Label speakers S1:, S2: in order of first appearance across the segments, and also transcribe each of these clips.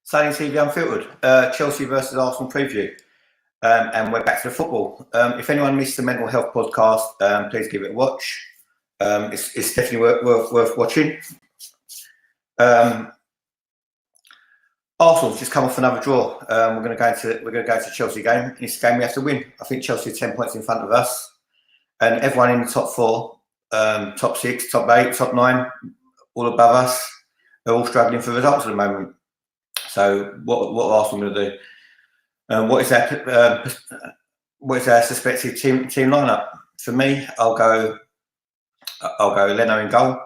S1: Sunny TV Unfiltered, Chelsea versus Arsenal preview. And we're back to the football. If anyone missed the mental health podcast, please give it a watch. It's definitely worth watching. Arsenal's just come off another draw. We're going to go to Chelsea game. And it's a game we have to win. I think Chelsea are 10 points in front of us, and everyone in the top four, top six, top eight, top nine, all above us, are all struggling for results at the moment. So what are Arsenal going to do? What is our suspected team lineup? For me, I'll go Leno in goal.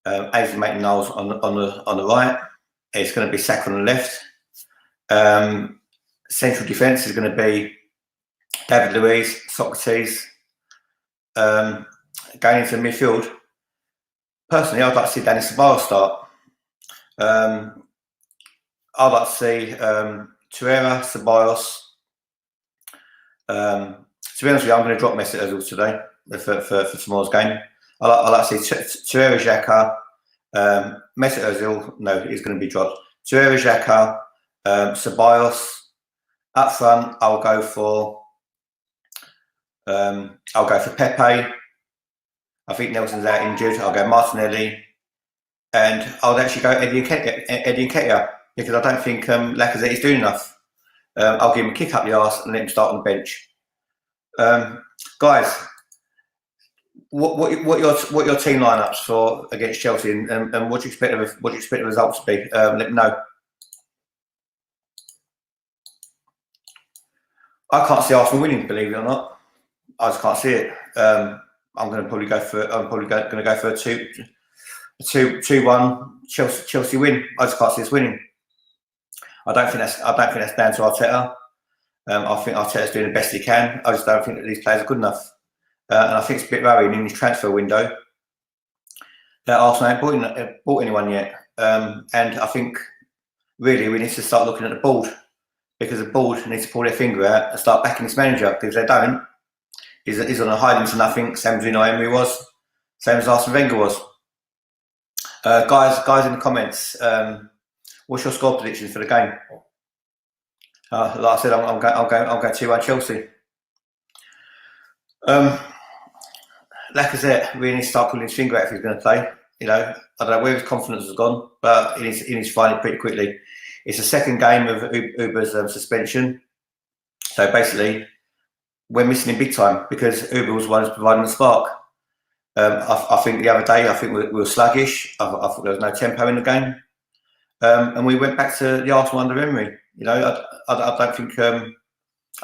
S1: Ainsley Maitland-Niles on the right. It's going to be Saka on the left. Central defence is going to be David Luiz, Socrates. Going into midfield, personally, I'd like to see Dani Ceballos start. I'd like to see Torreira, Ceballos. To be honest with you, I'm going to drop Mesut Ozil today for tomorrow's game. I like to see Torreira, Xhaka, Mesut Ozil. No, he's going to be dropped. Torreira, Xhaka, Ceballos. Up front, I'll go for Pepe. I think Nelson's out injured. I'll go Martinelli, and I'll actually go Eddie Nketiah, because I don't think Lacazette is doing enough. I'll give him a kick up the arse and let him start on the bench. Guys, what your team lineups for against Chelsea, and what do you expect the results to be? Let me know. I can't see Arsenal winning, believe it or not. I just can't see it. I'm probably going to go for a 2-1 Chelsea win. I just can't see us winning. I don't think that's down to Arteta. I think Arteta's doing the best he can. I just don't think that these players are good enough. And I think it's a bit worrying in this transfer window that Arsenal ain't bought anyone yet. And I think really we need to start looking at the board, because the board needs to pull their finger out and start backing this manager. Because if they don't, he's on a hiding to nothing, same as Unai Emery was, same as Arsene Wenger was. Guys in the comments, what's your score predictions for the game? Like I said, I'll go 2-1 Chelsea. Lacazette really needs to start pulling his finger out if he's going to play. You know, I don't know where his confidence has gone, but he needs to find it pretty quickly. It's the second game of Uber's suspension, so basically we're missing him big time, because Uber was the one who's providing the spark. I think the other day, we were sluggish. I thought there was no tempo in the game, and we went back to the Arsenal under Emery. You know, I don't think I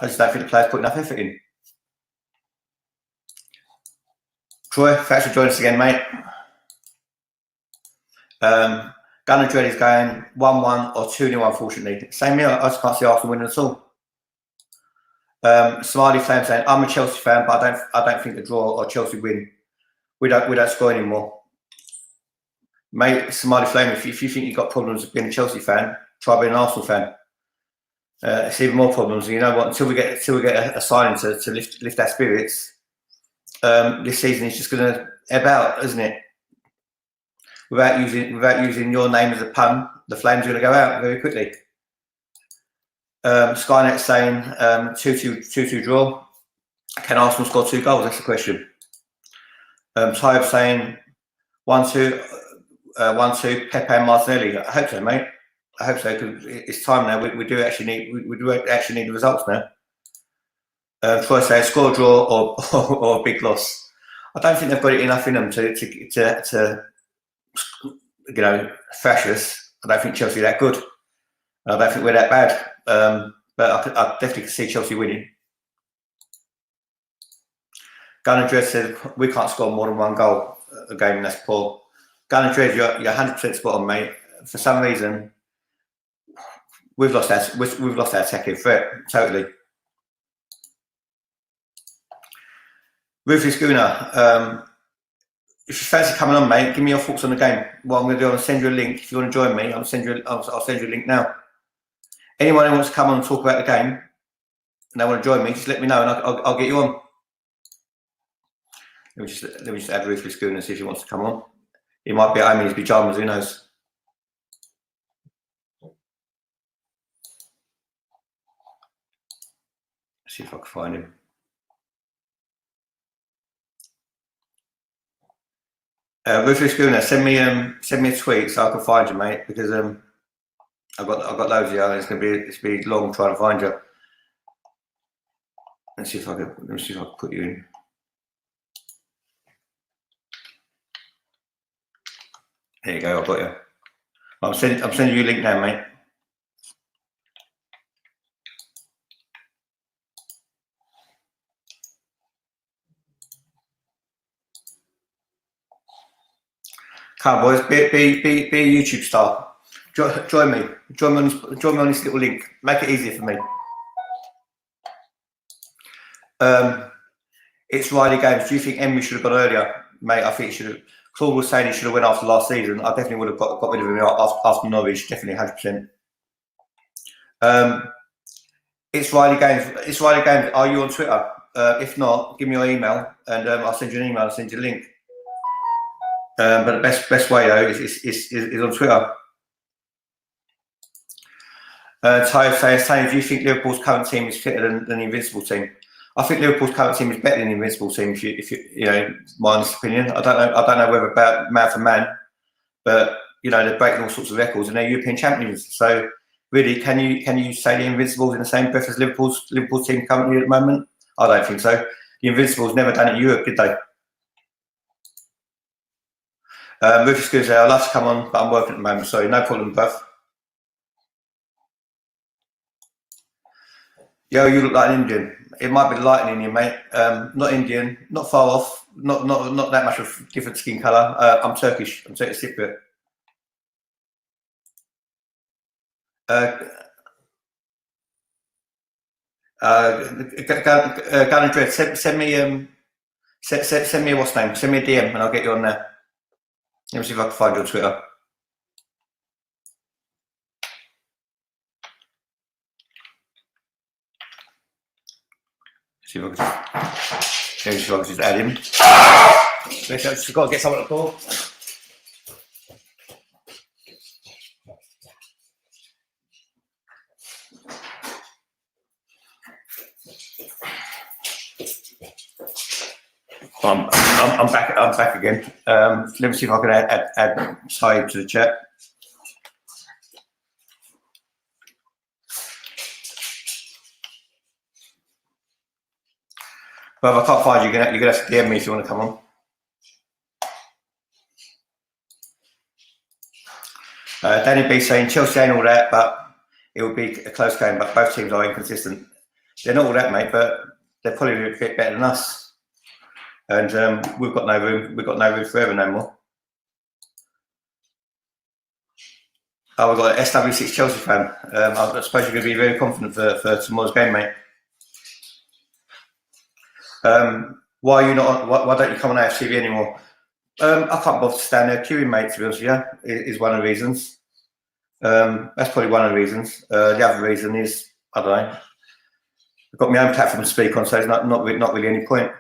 S1: just don't think the players put enough effort in. Troy, thanks for joining us again, mate. Gunnar Dread is going 1-1 or 2-0, unfortunately. Same here, I just can't see Arsenal winning at all. Smiley Flame saying, I'm a Chelsea fan, but I don't think the draw or Chelsea win. We don't score anymore. Mate, Smiley Flame, if you think you've got problems with being a Chelsea fan, try being an Arsenal fan. It's even more problems. You know what? Until we get a signing to lift our spirits, this season is just going to ebb out, isn't it? Without using your name as a pun, the Flames are going to go out very quickly. Skynet saying 2-2 draw. Can Arsenal score 2 goals? That's the question. Type saying 1-2 Pepe and Martinelli. I hope so, mate. I hope so, because it's time now. We do actually need the results now. Troy says score, draw, or a big loss. I don't think they've got it enough in them to you know, thrash us. I don't think Chelsea are that good. I don't think we're that bad. But I definitely can see Chelsea winning. Gunnar Dredd said we can't score more than 1 goal a game. That's poor. Gunnar Dredd, you're 100% spot on, mate. For some reason, we've lost our attacking threat totally. Ruthless Guna, if you fancy coming on, mate, give me your thoughts on the game. What I'm going to do, I'm going to send you a link. If you want to join me, I'll send you a link now. Anyone who wants to come on and talk about the game and they want to join me, just let me know and I'll get you on. Let me just add Ruthless Guna and see if he wants to come on. He might be at home in his pyjamas, who knows? See if I can find him. Rufus Guna, send me a tweet so I can find you, mate, because I've got loads of you, and it's gonna be long trying to find you. Let me see if I can put you in. There you go, I've got you. I'm sending you a link now, mate. Come on, boys, be a YouTube star. Join me on this little link. Make it easier for me. It's Riley Games. Do you think Emery should have gone earlier, mate? I think he should have. Claude was saying he should have went after last season. I definitely would have got rid of him after Norwich. Definitely 100%. It's Riley Games. It's Riley Games. Are you on Twitter? If not, give me your email and I'll send you an email. I'll send you a link. But the best way though is on Twitter. Ty saying, do you think Liverpool's current team is fitter than the Invincible team? I think Liverpool's current team is better than the Invincible team. If you know, my honest opinion. I don't know whether about man for man, but you know they're breaking all sorts of records and they're European champions. So really, can you say the Invincibles in the same breath as Liverpool team currently at the moment? I don't think so. The Invincibles never done it in Europe, did they? Rufus goes, I'd love to come on, but I'm working at the moment. Sorry, no problem, bruv. Yo, you look like an Indian. It might be light in Indian, mate. Not Indian, not far off, not that much of different skin colour. I'm Turkish. I'm Turkish Cypriot. Gun Dread, send me a what's name? Send me a DM and I'll get you on there. Let me see if I can find you on Twitter. See if I can just add him. I've just got to get someone at the door. I'm back. I'm back again. Let me see if I can add Saeed to the chat. But if I can't find you, you're gonna have to DM me if you want to come on. Danny B saying Chelsea ain't all that, but it will be a close game. But both teams are inconsistent. They're not all that, mate, but they're probably a bit better than us. And we've got no room. We've got no room forever no more. Oh, we've got an SW6 Chelsea fan. I suppose you're going to be very confident for tomorrow's game, mate. Why are you not? Why don't you come on AFTV anymore? I can't bother to stand there queuing, mate. To be honest with you, is one of the reasons. That's probably one of the reasons. The other reason is I don't know. I've got my own platform to speak on, so there's not really any point.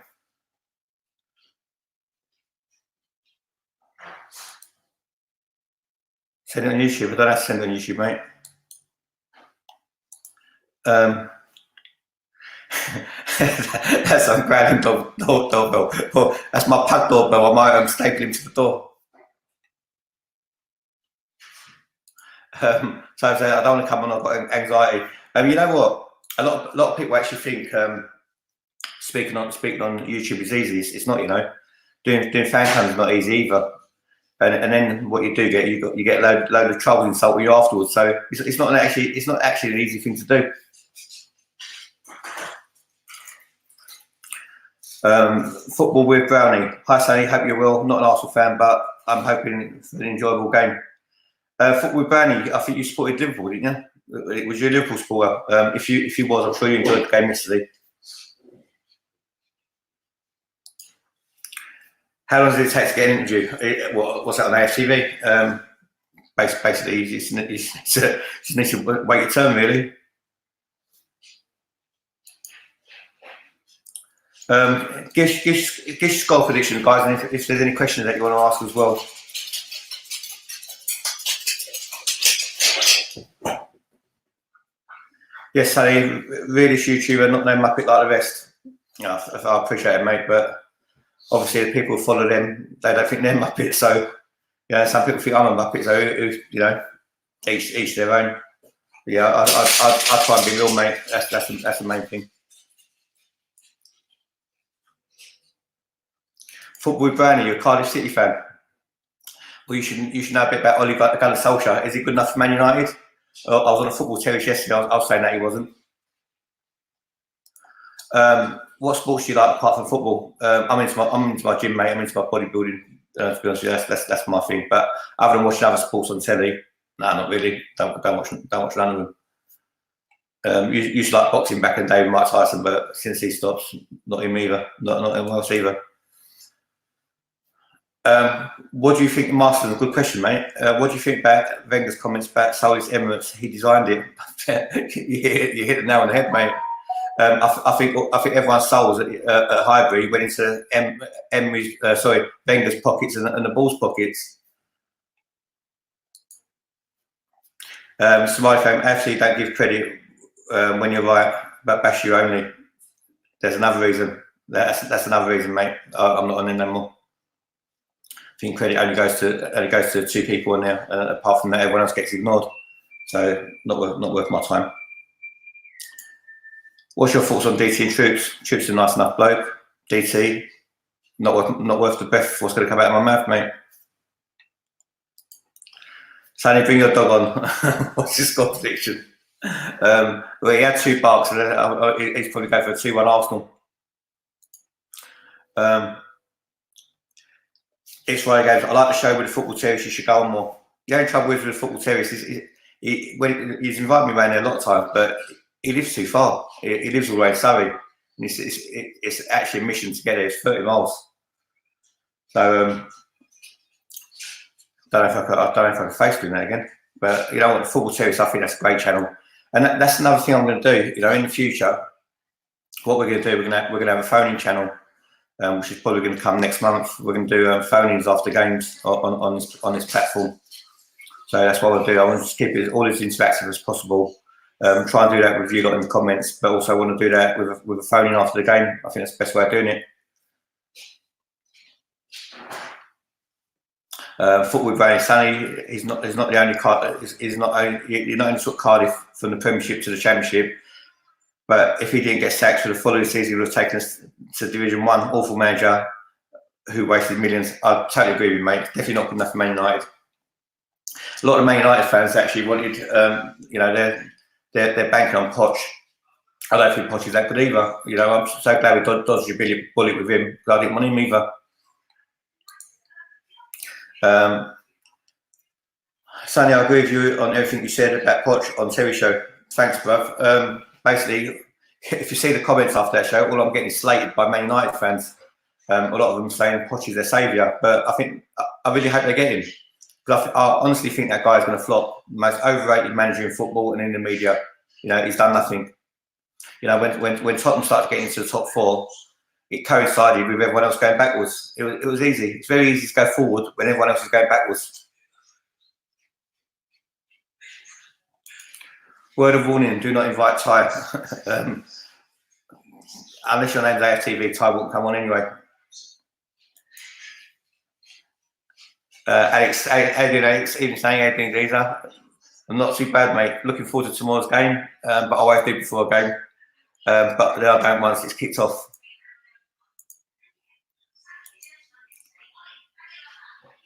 S1: Send it on YouTube. I don't have to send it on YouTube, mate. That's a grinding doorbell. Oh, that's my pug doorbell. I might staple him to the door. So I don't want to come on. I've got anxiety. You know what? A lot of people actually think speaking on YouTube is easy. It's not. You know, doing fan cams is not easy either. And then what you do get, you get a load of trouble insult you afterwards. So it's not actually an easy thing to do. Football with Brownie. Hi Sonny, hope you're well. Not an Arsenal fan, but I'm hoping for an enjoyable game. Football with Brownie. I think you supported Liverpool, didn't you? It was your Liverpool supporter. If you was, I'm sure you enjoyed the game yesterday. How long does it take to get an interview? What's that on AFTV? Basically, you just need to wait your turn, really. Give score prediction, guys, and if there's any questions that you want to ask as well. Yes, Sally, realist YouTuber, not no Muppet like the rest. I appreciate it, mate, but obviously the people who follow them, they don't think they're Muppets. So, some people think I'm a Muppet. So, each their own. Yeah, I try and be real, mate. That's the main thing. Football with Brownie, you're a Cardiff City fan. Well, you should know a bit about Ole Gunnar Solskjaer. Is he good enough for Man United? I was on a football terrace yesterday. I was saying that he wasn't. What sports do you like apart from football? I'm into my gym, mate. I'm into my bodybuilding. To be honest with you, that's my thing. But other than watching other sports on telly, no, not really. Don't watch none of them. Used to like boxing back in the day with Mike Tyson, but since he stops, not him either. Not him else either. What do you think, Marston? A good question, mate. What do you think about Wenger's comments about Sully's Emirates? He designed it. you hit the nail on the head, mate. I think everyone's souls at Highbury went into Wenger's pockets and the Bulls' pockets. Somebody saying, actually, don't give credit when you're right, but bash you only. There's another reason. That's another reason, mate. I'm not on it no more. I think credit only goes to two people in there. Apart from that, everyone else gets ignored. So not worth my time. What's your thoughts on DT and Troops? Troops is a nice enough bloke. DT, not worth the breath. What's going to come out of my mouth, mate? Sandy, bring your dog on. What's his score prediction? Well, he had 2 barks, and he's probably going for a 2-1 Arsenal. It's one of the games. I like the show with the football terrace. You should go on more. The only trouble with the football terrace is he's invited me around there a lot of times, but he lives too far. He lives all the way in Surrey. And it's actually a mission to get there. It's 30 miles. So I don't know if I can face doing that again. But you know what, the football terrace, I think that's a great channel. And that's another thing I'm going to do. In the future, what we're going to do, we're going to have a phoning channel. Which is probably going to come next month. We're going to do phone-ins after games on this platform. So that's what I'll do. I want to keep it all as interactive as possible. Try and do that with you lot in the comments, but also I want to do that with a phone-in after the game. I think that's the best way of doing it. Football with Brownie Sunny. He's not the only you're not only took Cardiff from the Premiership to the Championship. But if he didn't get sacked for the following season, he would have taken us to Division 1. Awful manager who wasted millions. I totally agree with you, mate. Definitely not good enough for Man United. A lot of Man United fans actually wanted, they're banking on Poch. I don't think Poch is that good either. I'm so glad we dodged a bullet with him because I didn't want him either. Sonny, I agree with you on everything you said about Poch on Terry Show. Thanks, bruv. Basically, if you see the comments after that show, all I'm getting is slated by Man United fans. A lot of them saying Poch is their saviour, but I really hope they get him. Because I honestly think that guy is going to flop. Most overrated manager in football and in the media. He's done nothing. When Tottenham started getting into the top 4, it coincided with everyone else going backwards. It was easy. It's very easy to go forward when everyone else is going backwards. Word of warning, do not invite Ty. Unless your name's AFTV, Ty won't come on anyway. Alex, even saying Adrian Giza, I'm not too bad, mate. Looking forward to tomorrow's game, but I won't do before a game. But I don't once it's kicked off.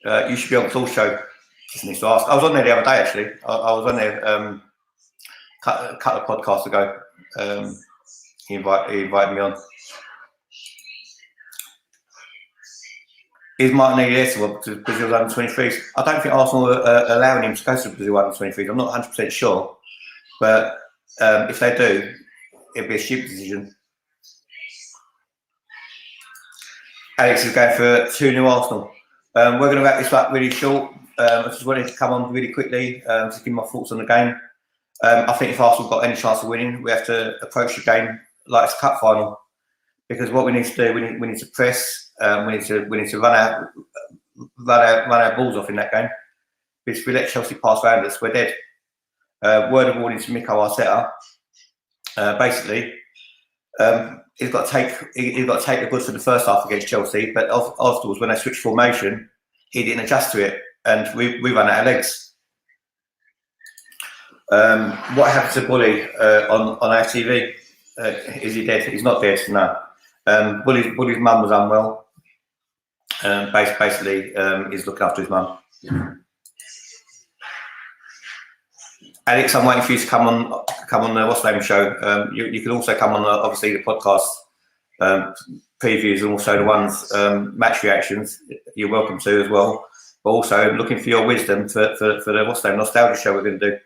S1: You should be on Claw's show. Just needs to ask. I was on there the other day, actually. I was on there a couple of podcasts ago. He invited me on. Is Martinelli there to Brazil's under-23s? I don't think Arsenal are allowing him to go to Brazil under-23s. I'm not 100% sure. But if they do, it'll be a stupid decision. Alex is going for 2-0 Arsenal. We're going to wrap this up really short. I just wanted to come on really quickly to give my thoughts on the game. I think if Arsenal got any chance of winning, we have to approach the game like it's a cup final. Because what we need to do, we need to press. We need to run our balls off in that game. Because if we let Chelsea pass around us, we're dead. Word of warning to Mikel Arteta: basically, he's got to take the goods for the first half against Chelsea, but afterwards, when they switched formation, he didn't adjust to it, and we ran out of legs. What happened to Bully on our TV? Is he dead? He's not dead. No. Bully's mum was unwell. Basically, he's looking after his mum. Alex, I'm waiting for you to come on the What's the Name show. You can also come on obviously the podcast previews and also the ones match reactions. You're welcome to as well. But also looking for your wisdom for the What's the Name nostalgia show we're going to do.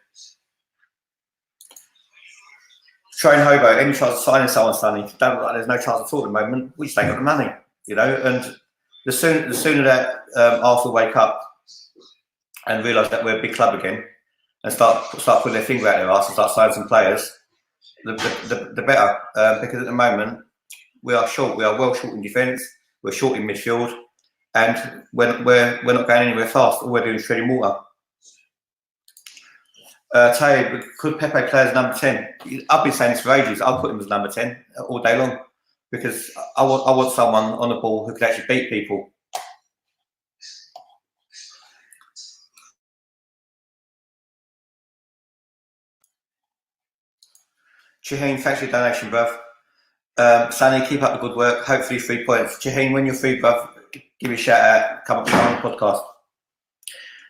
S1: Train Hobo, any chance of signing someone, Sonny? There's no chance at all at the moment. We just ain't got the money, you know. And the sooner that Arsenal wake up and realise that we're a big club again and start putting their finger out their arse and start signing some players, the better. Because at the moment we are short. We are well short in defence. We're short in midfield, and we're not going anywhere fast. All we're doing is treading water. Tay, could Pepe play as number 10? I've been saying this for ages. I'll put him as number 10 all day long because I want someone on the ball who could actually beat people. Shaheen, thanks for your donation, bruv. Sonny, keep up the good work. Hopefully 3 points. Shaheen, when you're free, bruv, give me a shout out. Come on the podcast.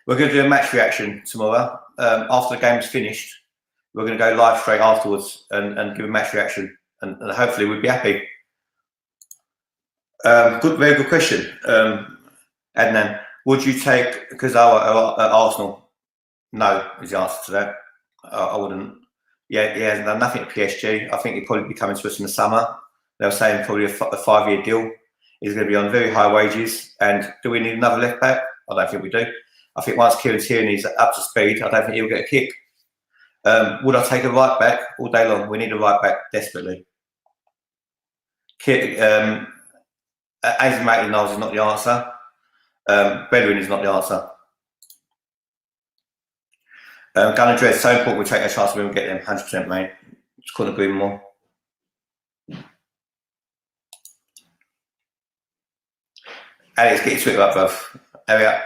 S1: We're going to do a match reaction tomorrow. After the game's finished, we're going to go live straight afterwards and give a match reaction, and hopefully we'll be happy. Very good question, Adnan. Would you take Kurzawa at Arsenal? No, is the answer to that. I wouldn't. Yeah, he hasn't done nothing at PSG. I think he'll probably be coming to us in the summer. They were saying probably a 5-year deal. He's going to be on very high wages. And do we need another left back? I don't think we do. I think once Kieran Tierney's up to speed, I don't think he'll get a kick. Would I take a right back all day long? We need a right back desperately. Ainsley Maitland-Niles is not the answer. Bellerin is not the answer. Gunnar Dredd, so important we take a chance when we get them, 100%, mate. Just couldn't agree more. Alex, get your Twitter up, bruv. Hurry up.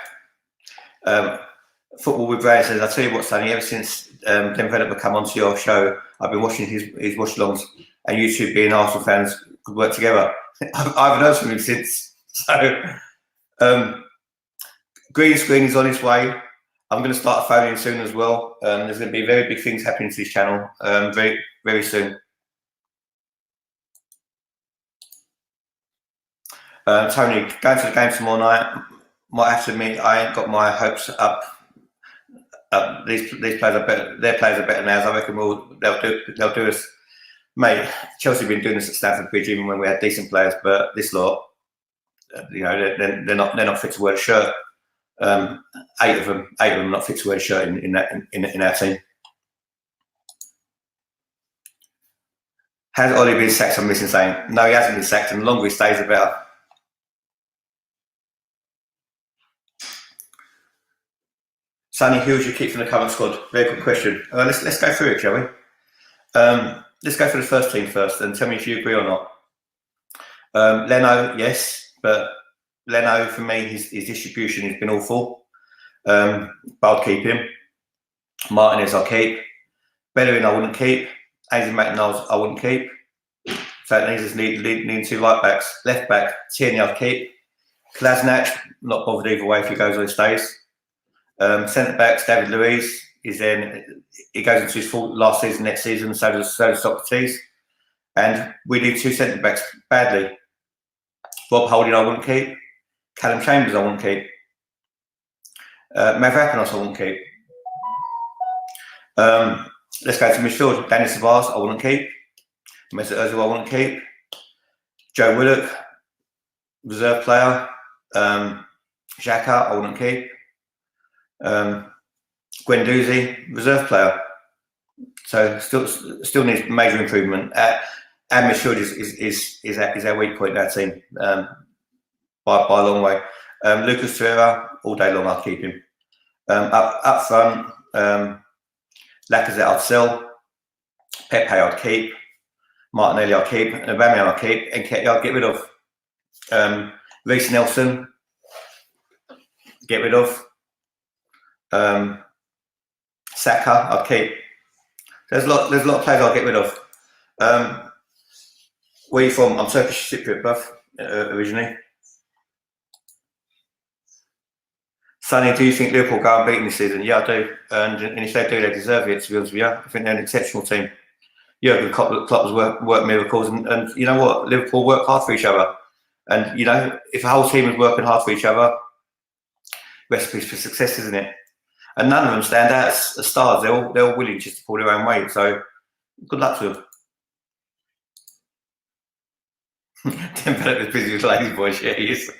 S1: Football with Brad says, I tell you what, Sonny, ever since Den Venator come onto your show, I've been watching his watch-alongs, and you two being Arsenal fans could work together. I haven't heard from him since. So, green screen is on its way. I'm going to start a phone in soon as well. There's going to be very big things happening to this channel very, very soon. Tony, going to the game tomorrow night. Might have to admit, I ain't got my hopes up. These players are better. Their players are better than ours. I reckon they'll do us. Mate, Chelsea have been doing this at Stamford Bridge even when we had decent players, but this lot, you know, they're not fit to wear a shirt. 8 of them not fit to wear a shirt in our team. Has Ollie been sacked? I'm missing saying. No, he hasn't been sacked, and the longer he stays, the better. Sonny, who would you keep from the current squad? Very good question. Let's go through it, shall we? Let's go for the first team first, and tell me if you agree or not. Leno, yes, but Leno for me, his distribution has been awful. But I'll keep him. Martinez, I'll keep. Bellerin, I wouldn't keep. Ainsley Maitland-Niles, I wouldn't keep. So it needs us needing 2 right backs. Left back, Tierney, I'll keep. Kolasinac, not bothered either way if he goes or he stays. Centre backs, David Luiz is then he goes into his full last season next season, so does Socrates. And we need 2 centre backs badly. Rob Holding, I wouldn't keep. Callum Chambers, I wouldn't keep. Mavropanos, I wouldn't keep. Let's go to midfield. Danny Ceballos, I wouldn't keep. Mesut Ozil, I wouldn't keep. Joe Willock, reserve player. Xhaka, I wouldn't keep. Guendouzi, reserve player. So still needs major improvement. Our midfield is our weak point in our team by a long way. Lucas Torreira, all day long, I'll keep him. Up front, Lacazette, I'd sell. Pepe, I'd keep. Martinelli I'll keep, and Aubameyang I'll keep, and Nketiah I'll get rid of. Reece Nelson, get rid of. Saka I'll keep. There's a lot of players I'll get rid of. Where are you from? I'm Turkish Cypriot, bruv, originally. Sonny, do you think Liverpool go unbeaten this season? Yeah, I do. And if they do, they deserve it, to be honest with you. I think they're an exceptional team. Jurgen Klopp has worked miracles, and you know what? Liverpool work hard for each other. And, you know, if a whole team is working hard for each other, recipes for success, isn't it? And none of them stand out as stars. They're all willing just to pull their own weight. So, good luck to them. Tim Bennett was busy with Ladies Boys, yeah, he is.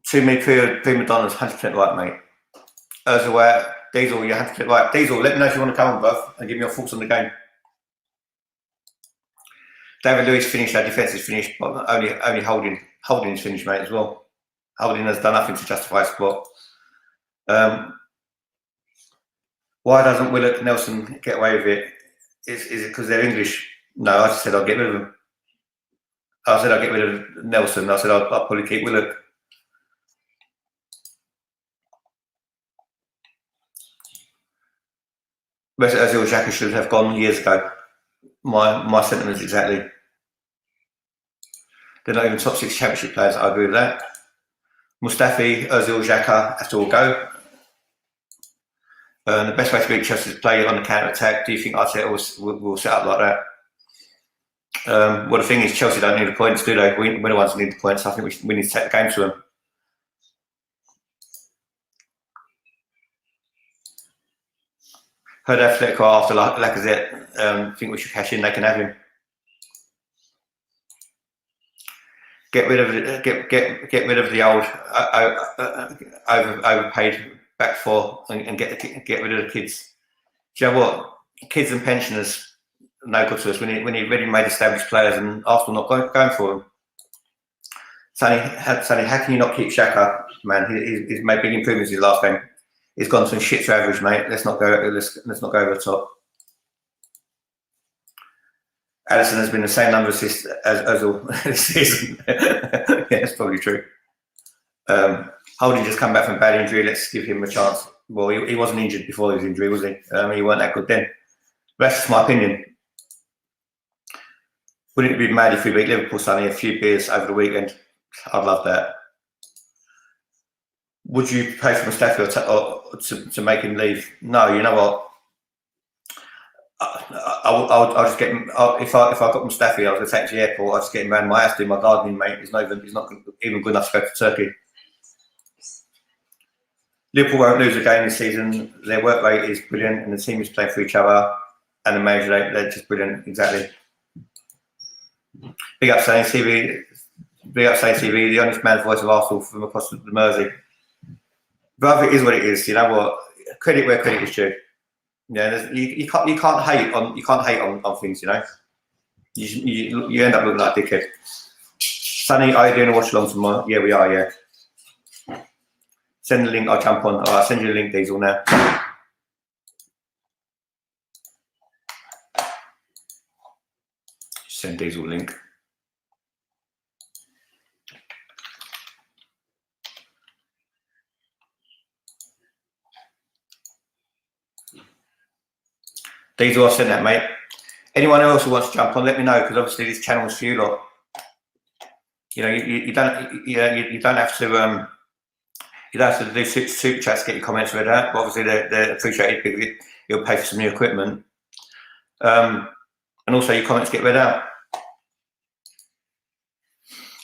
S1: Too many prima donnas, 100% right, mate. Ozil, Diesel, you're 100% right. Diesel, let me know if you want to come on, bruv, and give me your thoughts on the game. David Luiz finished, our defence is finished, but only Holding is finished, mate, as well. Holding has done nothing to justify a spot. Why doesn't Willock Nelson get away with it? Is it because they're English? No, I just said I'll get rid of them. I said I'll get rid of Nelson. I said I'll probably keep Willock. Mesut Ozil Xhaka should have gone years ago. My sentiments exactly. They're not even top 6 championship players. I agree with that. Mustafi, Ozil, Xhaka have to all go. The best way to beat Chelsea is to play on the counter attack. Do you think Arteta will set up like that? Well, the thing is, Chelsea don't need the points, do they? We're the ones who need the points. I think we need to take the game to them. Heard Atletico after Lacazette. Think we should cash in. They can have him. Get rid of the old overpaid back four and get rid of the kids. Do you know what? Kids and pensioners are no good to us. We need ready-made established players, and Arsenal not going for them. Sonny, how can you not keep Xhaka? Man, he's made big improvements in his last game. He's gone from shit to average, mate. Let's not go over the top. Alisson has been the same number of assists as all this season. Yeah, that's probably true. Holding just come back from bad injury. Let's give him a chance. Well, he wasn't injured before his injury, was he? He weren't that good then. But that's just my opinion. Wouldn't it be mad if we beat Liverpool, Sonny, a few beers over the weekend? I'd love that. Would you pay for Mustafi or to make him leave? No, you know what? I'll just get him. If I got Mustafi, I was going to take him to the airport. I'll just get him around my house doing my gardening, mate. He's not even good enough to go to Turkey. Liverpool won't lose a game this season. Their work rate is brilliant, and the team is playing for each other. And the manager, they're just brilliant. Exactly. Big up, Sane TV. Big up, Sane TV. The honest man's voice of Arsenal from across the Mersey. Brother, it is what it is. You know what? Credit where credit is due. Yeah, you can't hate on things. You know, you end up looking like a dickhead. Sonny, are you doing a watch along tomorrow? Yeah, we are. Yeah. Send the link. I'll jump on. I'll send you the link, Diesel, now. Send Diesel link. Diesel, I'll send that, mate. Anyone else who wants to jump on, let me know, because obviously this channel's for you lot. You know, you don't have to do super chats to get your comments read out, but obviously they're appreciated because you'll pay for some new equipment. And also your comments get read out.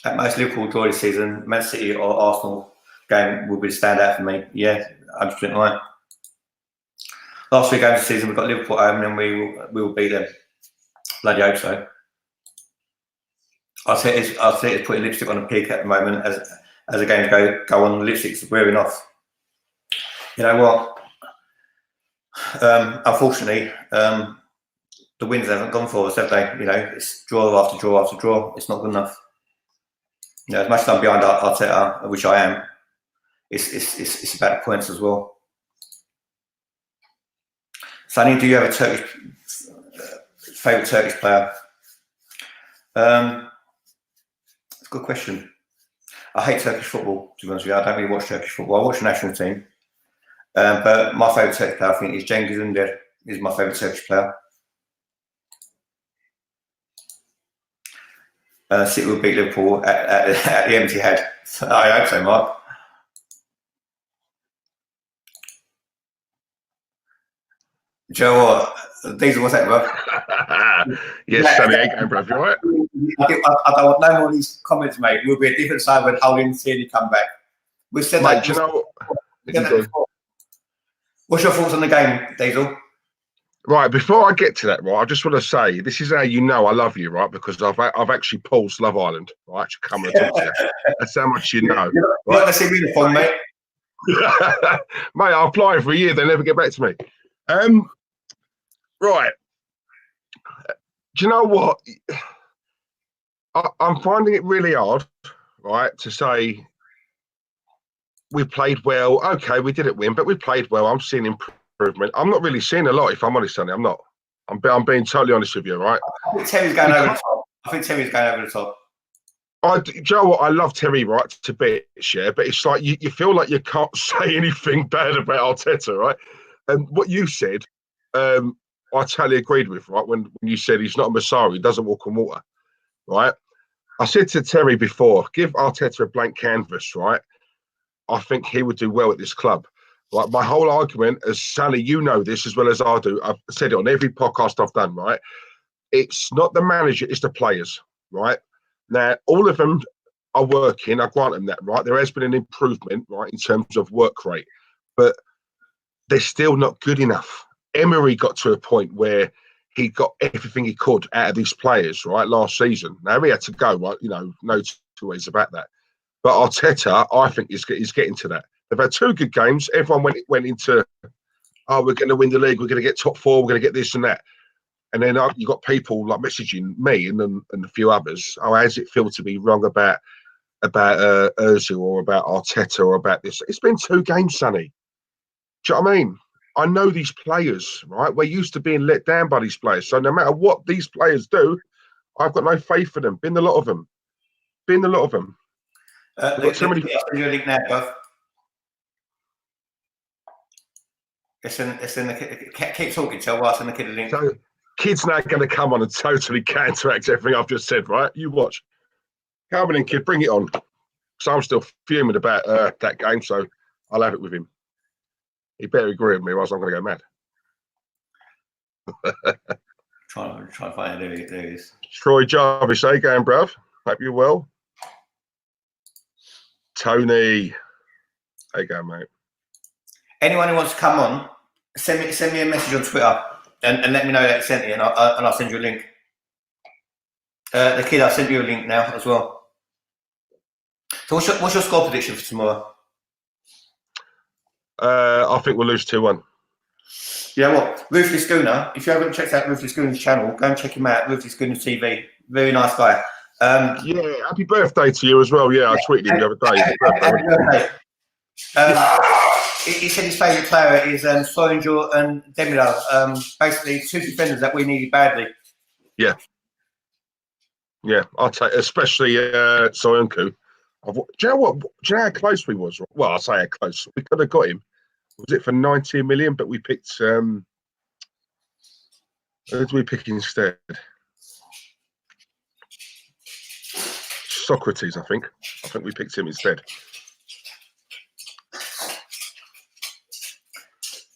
S1: At most Liverpool draw this season, Man City or Arsenal game will be the standout for me. Yeah, 100% right. Last 3 games of the season, we've got Liverpool home, and we will beat them. Bloody hope so. I'll say it's putting lipstick on a pig at the moment as the games go on. Lipstick's wearing off. You know what? Unfortunately, the wins haven't gone for us, have they? You know, it's draw after draw after draw. It's not good enough. You know, as much as I'm behind Arteta, which I am, it's about the points as well. Sonny, do you have a Turkish favourite Turkish player? It's a good question. I hate Turkish football, to be honest with you. I don't really watch Turkish football. I watch the national team. But my favourite Turkish player, I think, is Cengiz Ünder. Is my favourite Turkish player. City will beat Liverpool at the empty head. I hope so, Mark. Joe, what? Diesel, what's that, bro?
S2: Yes, Sonny, again, bro. You all right?
S1: I don't want no more of these comments, mate. We'll be a different side when Holding Tierney come back. We've said
S2: mate,
S1: that.
S2: Do you know what?
S1: What's your thoughts on the game, Diesel?
S2: Right, before I get to that, right, I just want to say this is how you know I love you, right? Because I've actually paused Love Island, right, to come and talk to you. That's how much you know.
S1: You're not the same uniform, mate.
S2: Mate, I apply every year. They never get back to me. Right. Do you know what? I'm finding it really hard, right, to say we played well. Okay, we didn't win, but we played well. I'm seeing improvement. I'm not really seeing a lot, if I'm honest, Sonny. I'm not. I'm being totally honest with you, right?
S1: I think Terry's going over the top. I think Terry's going over the top.
S2: Do you know what? I love Terry, right, to bits, yeah, but it's like you feel like you can't say anything bad about Arteta, right? And what you said, I totally agreed with, right? When you said he's not a Messiah, he doesn't walk on water, right? I said to Terry before, give Arteta a blank canvas, right? I think he would do well at this club. Like my whole argument, as Sally, you know this as well as I do. I've said it on every podcast I've done, right? It's not the manager, it's the players, right? Now, all of them are working. I grant them that, right? There has been an improvement, right, in terms of work rate, but they're still not good enough. Emery got to a point where he got everything he could out of these players, right, last season. Now, he had to go, right? You know, no two ways about that. But Arteta, I think, is getting to that. They've had 2 good games. Everyone went into, oh, we're going to win the league. We're going to get top 4. We're going to get this and that. And then you got people like messaging me and a few others. Oh, how does it feel to be wrong about Ozil or about Arteta or about this? It's been 2 games, Sonny. Do you know what I mean? I know these players, right? We're used to being let down by these players. So no matter what these players do, I've got no faith in them. Been a lot of them.
S1: I'll send you a link now, Buff. It's in the keep talking, so while I send the kid a link.
S2: So kid's now going to come on and totally counteract everything I've just said, right? You watch. Come on in, kid, bring it on. So I'm still fuming about that game, so I'll have it with him. He better agree with me, or else I'm going to go mad.
S1: Trying to find it. There he is.
S2: Troy Jarvis, how you going, bruv? Hope you're well. Tony, how you going, mate?
S1: Anyone who wants to come on, send me a message on Twitter and let me know that you sent it, and I'll send you a link. The kid, I'll send you a link now as well. So what's your score prediction for tomorrow?
S2: I think we'll lose 2-1.
S1: Yeah, what? Ruthless Schooner. If you haven't checked out Ruthless Schooner's channel, go and check him out. Ruthless Schooner TV. Very nice guy.
S2: Yeah, happy birthday to you as well. Yeah, I tweeted him the other day.
S1: Happy birthday. He said his favourite player is Soyuncu and Demiral. Basically, 2 defenders that we needed badly.
S2: Yeah. Yeah, I'll take, especially Soyuncu. Do you know what? Do you know how close we was? Well, I'll say how close. We could have got him. Was it for 90 million? But we picked. Who did we pick instead? Socrates, I think. I think we picked him instead.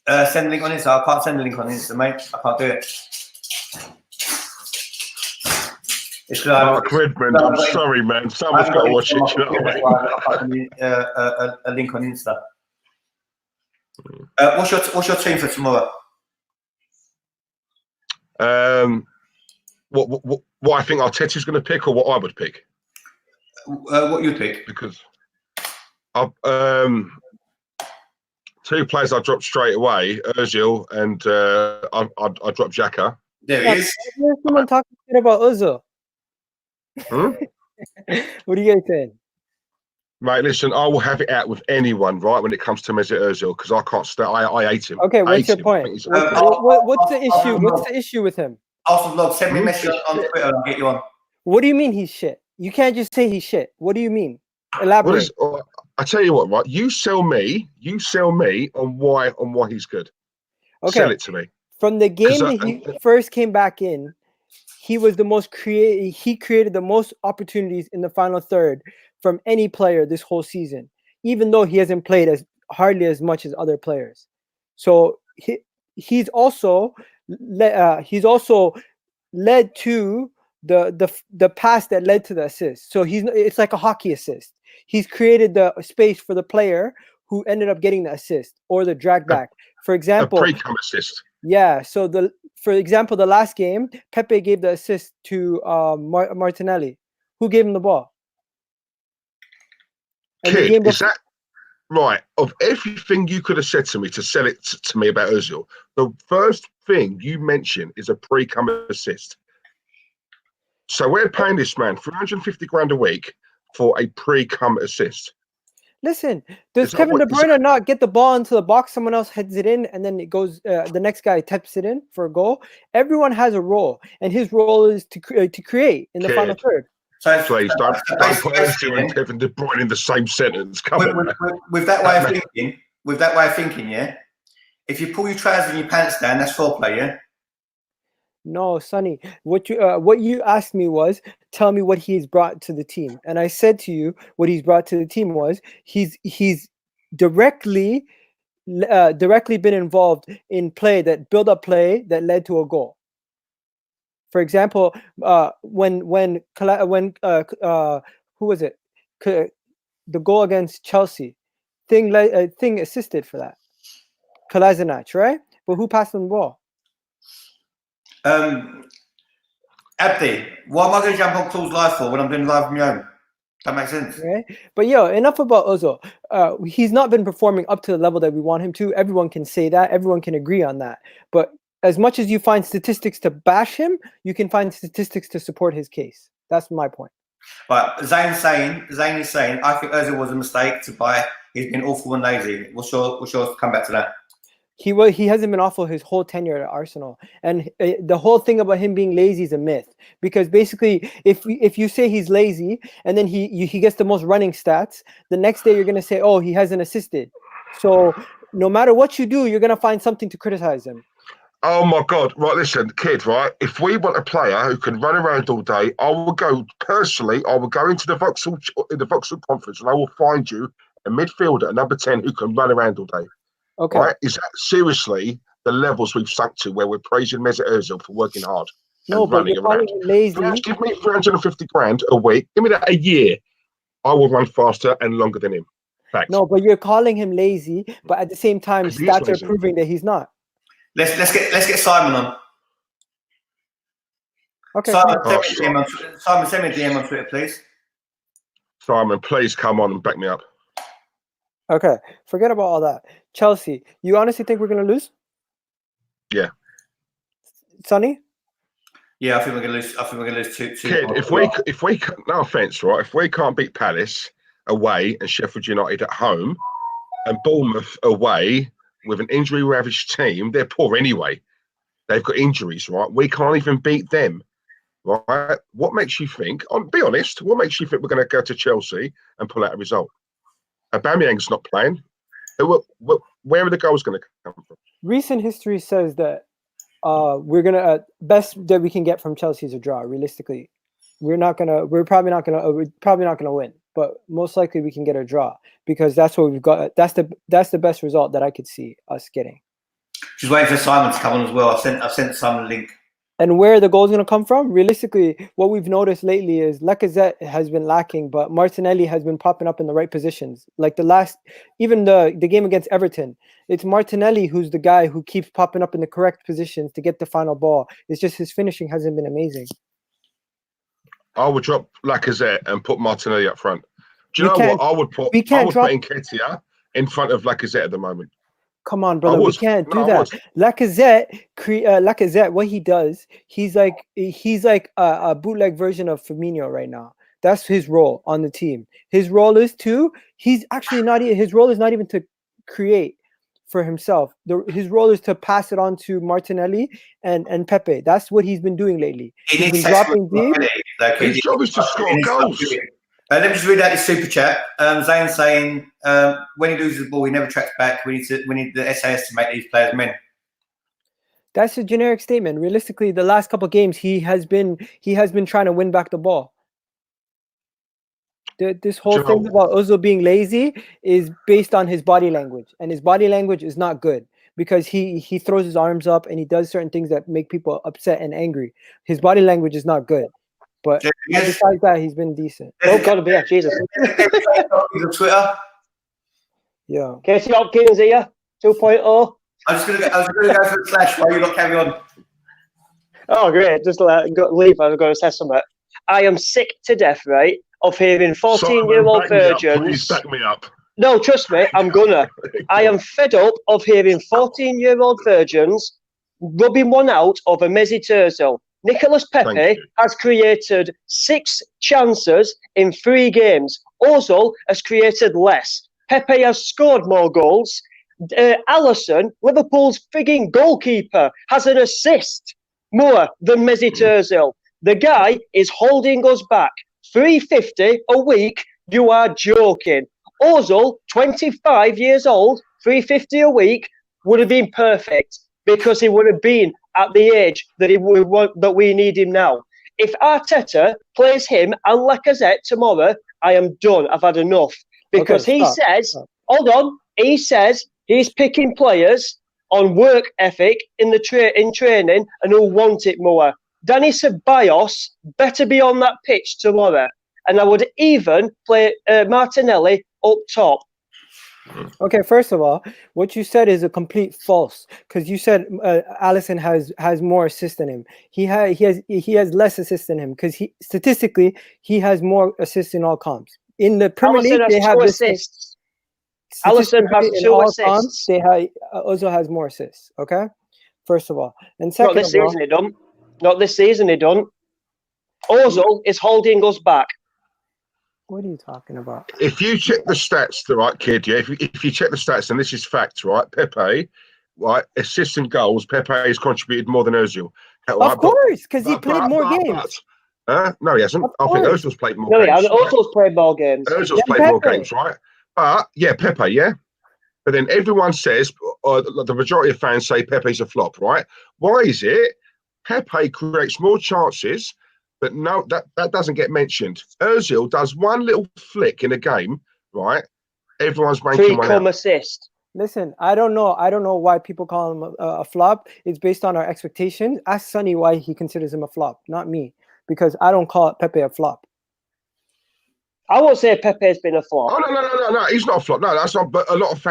S1: Send a link on Insta. I can't send a link on Insta, mate. I can't do it. It's
S2: Mark Redmond, I'm sorry, man. Someone's got to watch it. You know what I mean?
S1: A link on Insta. What's your team for tomorrow?
S2: What I think Arteta's going to pick, or what I would pick?
S1: What you pick?
S2: Because I 2 players I dropped straight away, Ozil and I dropped Xhaka.
S1: There he is.
S3: Someone talking about Ozil.
S2: Hmm?
S3: What are you guys saying?
S2: Mate, listen, I will have it out with anyone, right, when it comes to Mesut Ozil, because I can't stand. I hate him.
S3: Okay,
S2: I
S3: what's
S2: hate
S3: your
S2: him. I
S3: point?
S2: think he's-
S3: What's the issue? What's the issue with him?
S1: Arsenal Vlog, send me a
S2: You
S1: message
S2: think
S1: on
S2: shit.
S1: Twitter and I'll get you on.
S3: What do you mean he's shit? You can't just say he's shit. What do you mean?
S2: What
S3: Elaborate.
S2: is? I tell you what, right? You sell me on why he's good.
S3: Okay.
S2: Sell it to me.
S3: From the game
S2: 'Cause
S3: that he first came back in, he was the most he created the most opportunities in the final third from any player this whole season, even though he hasn't played as hardly as much as other players. So he's also led to the pass that led to the assist. So it's like a hockey assist. He's created the space for the player who ended up getting the assist or the drag back. For example,
S2: A pre-cum assist.
S3: yeah. So for example, the last game, Pepe gave the assist to Martinelli. Who gave him the ball? And the
S2: Kid,
S3: game
S2: is
S3: before-
S2: that right? Of everything you could have said to me to sell it to me about Ozil, the first thing you mention is a pre-cum assist. So we're paying this man 350 grand a week for a pre-cum assist.
S3: Listen, does
S2: Is that
S3: Kevin De
S2: what- is
S3: Bruyne not get the ball into the box? Someone else heads it in, and then it goes. The next guy taps it in for a goal. Everyone has a role, and his role is to create in the final
S2: Kid.
S3: third.
S1: So
S2: Please don't put
S1: basically,
S2: Ozil and Kevin De Bruyne in the same sentence. Come on, man.
S1: with that way of thinking, yeah. If you pull your trousers and your pants down, that's foreplay, yeah.
S3: No, Sonny, what you asked me was, tell me what he's brought to the team, and I said to you what he's brought to the team was he's directly been involved in build up play that led to a goal. For example, when who was it? The goal against Chelsea, Thing assisted for that. Kolasinac, right? But who passed him the ball?
S1: Abdi, why am I going to jump on Claw's live for when I'm doing live on my own? That makes sense.
S3: Right? But enough about Ozil. He's not been performing up to the level that we want him to. Everyone can say that. Everyone can agree on that. But as much as you find statistics to bash him, you can find statistics to support his case. That's my point.
S1: But Zayn is saying, I think Ozil was a mistake to buy. He's been awful and lazy. What's your come back to that?
S3: He hasn't been awful his whole tenure at Arsenal, and the whole thing about him being lazy is a myth. Because basically, if you say he's lazy and then he gets the most running stats, the next day you're gonna say, oh, he hasn't assisted. So no matter what you do, you're gonna find something to criticize him.
S2: Oh my God! Right, listen, kid. Right, if we want a player who can run around all day, I will go personally. I will go into the Vauxhall conference, and I will find you a midfielder, a number 10, who can run around all day.
S3: Okay.
S2: Right? Is that seriously the levels we've sunk to, where we're praising Mesut Ozil for working hard
S3: No,
S2: and
S3: but
S2: running
S3: you're calling
S2: around?
S3: him lazy.
S2: Just give me 350 grand a week. Give me that a year. I will run faster and longer than him. Fact.
S3: No, but you're calling him lazy. But at the same time,
S2: 'Cause he is
S3: stats are
S2: lazy.
S3: proving that he's not.
S1: Let's get Simon on.
S3: Okay.
S1: Simon,
S3: fine.
S1: send me a DM on Twitter, please.
S2: Simon, please come on and back me up.
S3: Okay. Forget about all that. Chelsea, you honestly think we're gonna lose?
S2: Yeah.
S3: Sonny?
S1: Yeah, I think we're gonna lose. I think we're gonna lose two.
S2: Kid, if we no offense, right? If we can't beat Palace away and Sheffield United at home and Bournemouth away with an injury-ravaged team, they're poor anyway. They've got injuries, right? We can't even beat them, right? What makes you think? Be honest. What makes you think we're going to go to Chelsea and pull out a result? Aubameyang's not playing. Where are the goals going to come from?
S3: Recent history says that we're gonna best that we can get from Chelsea is a draw. Realistically, we're probably not gonna win, but most likely we can get a draw because that's what we've got. That's the best result that I could see us getting.
S1: Just waiting for Simon to come on as well. I've sent Simon a link.
S3: And where the goal's going to come from? Realistically, what we've noticed lately is Lacazette has been lacking, but Martinelli has been popping up in the right positions. Like even the game against Everton, it's Martinelli who's the guy who keeps popping up in the correct positions to get the final ball. It's just his finishing hasn't been amazing.
S2: I would drop Lacazette and put Martinelli up front. Do you know what? I would put Nketiah in front of Lacazette at the moment.
S3: Come on, brother, we can't do that. Lacazette, what he does, he's like a bootleg version of Firmino right now. That's his role on the team. His role is to. He's actually not. His role is not even to create for himself. His role is to pass it on to Martinelli and Pepe. That's what he's been doing lately. He's been dropping deep.
S2: His job is to score goals.
S1: Let me just read out this super chat. Zane saying when he loses the ball, he never tracks back. We need the SAS to make these players men.
S3: That's a generic statement. Realistically, the last couple of games, he has been trying to win back the ball. This whole thing about Ozil being lazy is based on his body language, and his body language is not good because he throws his arms up and he does certain things that make people upset and angry. His body language is not good, but besides that, he's been decent.
S4: Oh, gotta be Jesus.
S1: On Twitter.
S3: Yeah.
S4: Casey Hopkins here, 2.0.
S1: I was gonna go for the slash while you lot carry on.
S4: Oh, great. Just leave. I was going to say something. I am sick to death, right, of hearing 14-year-old virgins.
S2: Please back me up.
S4: No, trust me, I'm gonna. I am fed up of hearing 14-year-old virgins rubbing one out over Mesut Ozil. Nicolas Pepe has created 6 chances in 3 games. Ozil has created less. Pepe has scored more goals. Alisson, Liverpool's frigging goalkeeper, has an assist more than Mesut Ozil. The guy is holding us back. 350 a week? You are joking. Ozil, 25 years old, 350 a week would have been perfect because he would have been at the age that we need him now. If Arteta plays him and Lacazette tomorrow, I am done. I've had enough. Because hold on, he says he's picking players on work ethic in training and who'll want it more. Danny Ceballos better be on that pitch tomorrow. And I would even play Martinelli up top.
S3: Okay, first of all, what you said is a complete false because you said Alisson has more assists than him. He has less assists than him because statistically he has more assists in all comps. In the Premier League, they have
S4: 2 assists. Alisson has 2 assists.
S3: Ozil has more assists. Okay, first of all, and second,
S4: not this season he done. Not this season he done. Ozil is holding us back.
S3: What are you talking about?
S2: If you check the stats, the right kid, yeah. If you check the stats, and this is fact, right? Pepe, right, assists and goals. Pepe has contributed more than Ozil.
S3: Of course, because he played more games.
S2: No, he hasn't. I think Ozil's played more
S4: games.
S2: No,
S4: Ozil's played more games.
S2: Ozil's played more games, right? But yeah, Pepe, yeah. But then everyone says, the majority of fans say Pepe's a flop, right? Why is it? Pepe creates more chances, but no, that doesn't get mentioned. Ozil does one little flick in a game, right? Everyone's making one out.
S4: Assist.
S3: Listen, I don't know why people call him a flop. It's based on our expectations. Ask Sonny why he considers him a flop, not me, because I don't call Pepe a flop.
S4: I won't say Pepe's been a flop.
S2: Oh, no, he's not a flop. No, that's not. But a lot of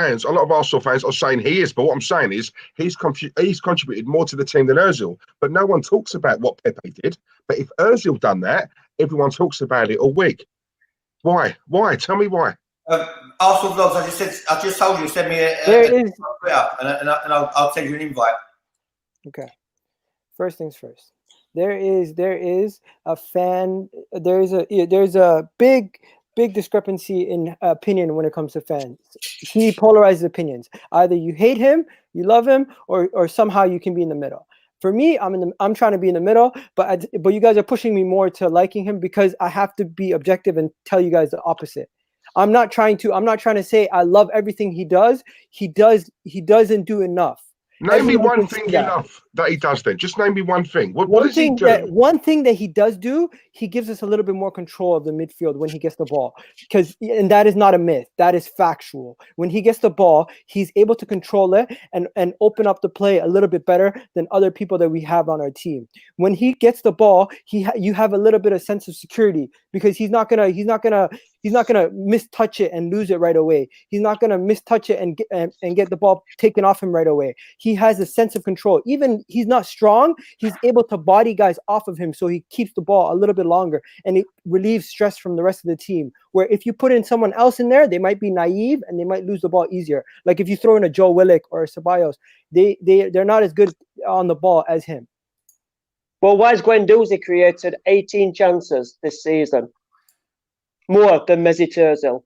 S2: Arsenal fans are saying he is. But what I'm saying is he's contributed more to the team than Ozil. But no one talks about what Pepe did. But if Ozil done that, everyone talks about it all week. Why? Tell me why.
S1: Arsenal vlogs. I just told you. Send me and I'll send you an invite.
S3: Okay. First things first. There is a fan. There's a big discrepancy in opinion when it comes to fans. He polarizes opinions. Either you hate him, you love him, or somehow you can be in the middle. For me, I'm trying to be in the middle, but you guys are pushing me more to liking him because I have to be objective and tell you guys the opposite. I'm not trying to say I love everything he does. He doesn't do enough.
S2: Name me one thing you love that he does then. Just name me one thing. What does he do?
S3: One thing that he does do, he gives us a little bit more control of the midfield when he gets the ball. And that is not a myth. That is factual. When he gets the ball, he's able to control it and open up the play a little bit better than other people that we have on our team. When he gets the ball, you have a little bit of sense of security because he's not gonna mistouch it and lose it right away. He's not gonna mistouch it and get the ball taken off him right away. He has a sense of control. Even he's not strong, he's able to body guys off of him so he keeps the ball a little bit longer and it relieves stress from the rest of the team. Where if you put in someone else in there, they might be naive and they might lose the ball easier. Like if you throw in a Joe Willock or a Ceballos, they're not as good on the ball as him.
S4: Well, why has Guendouzi created 18 chances this season? more than Mesut Ozil.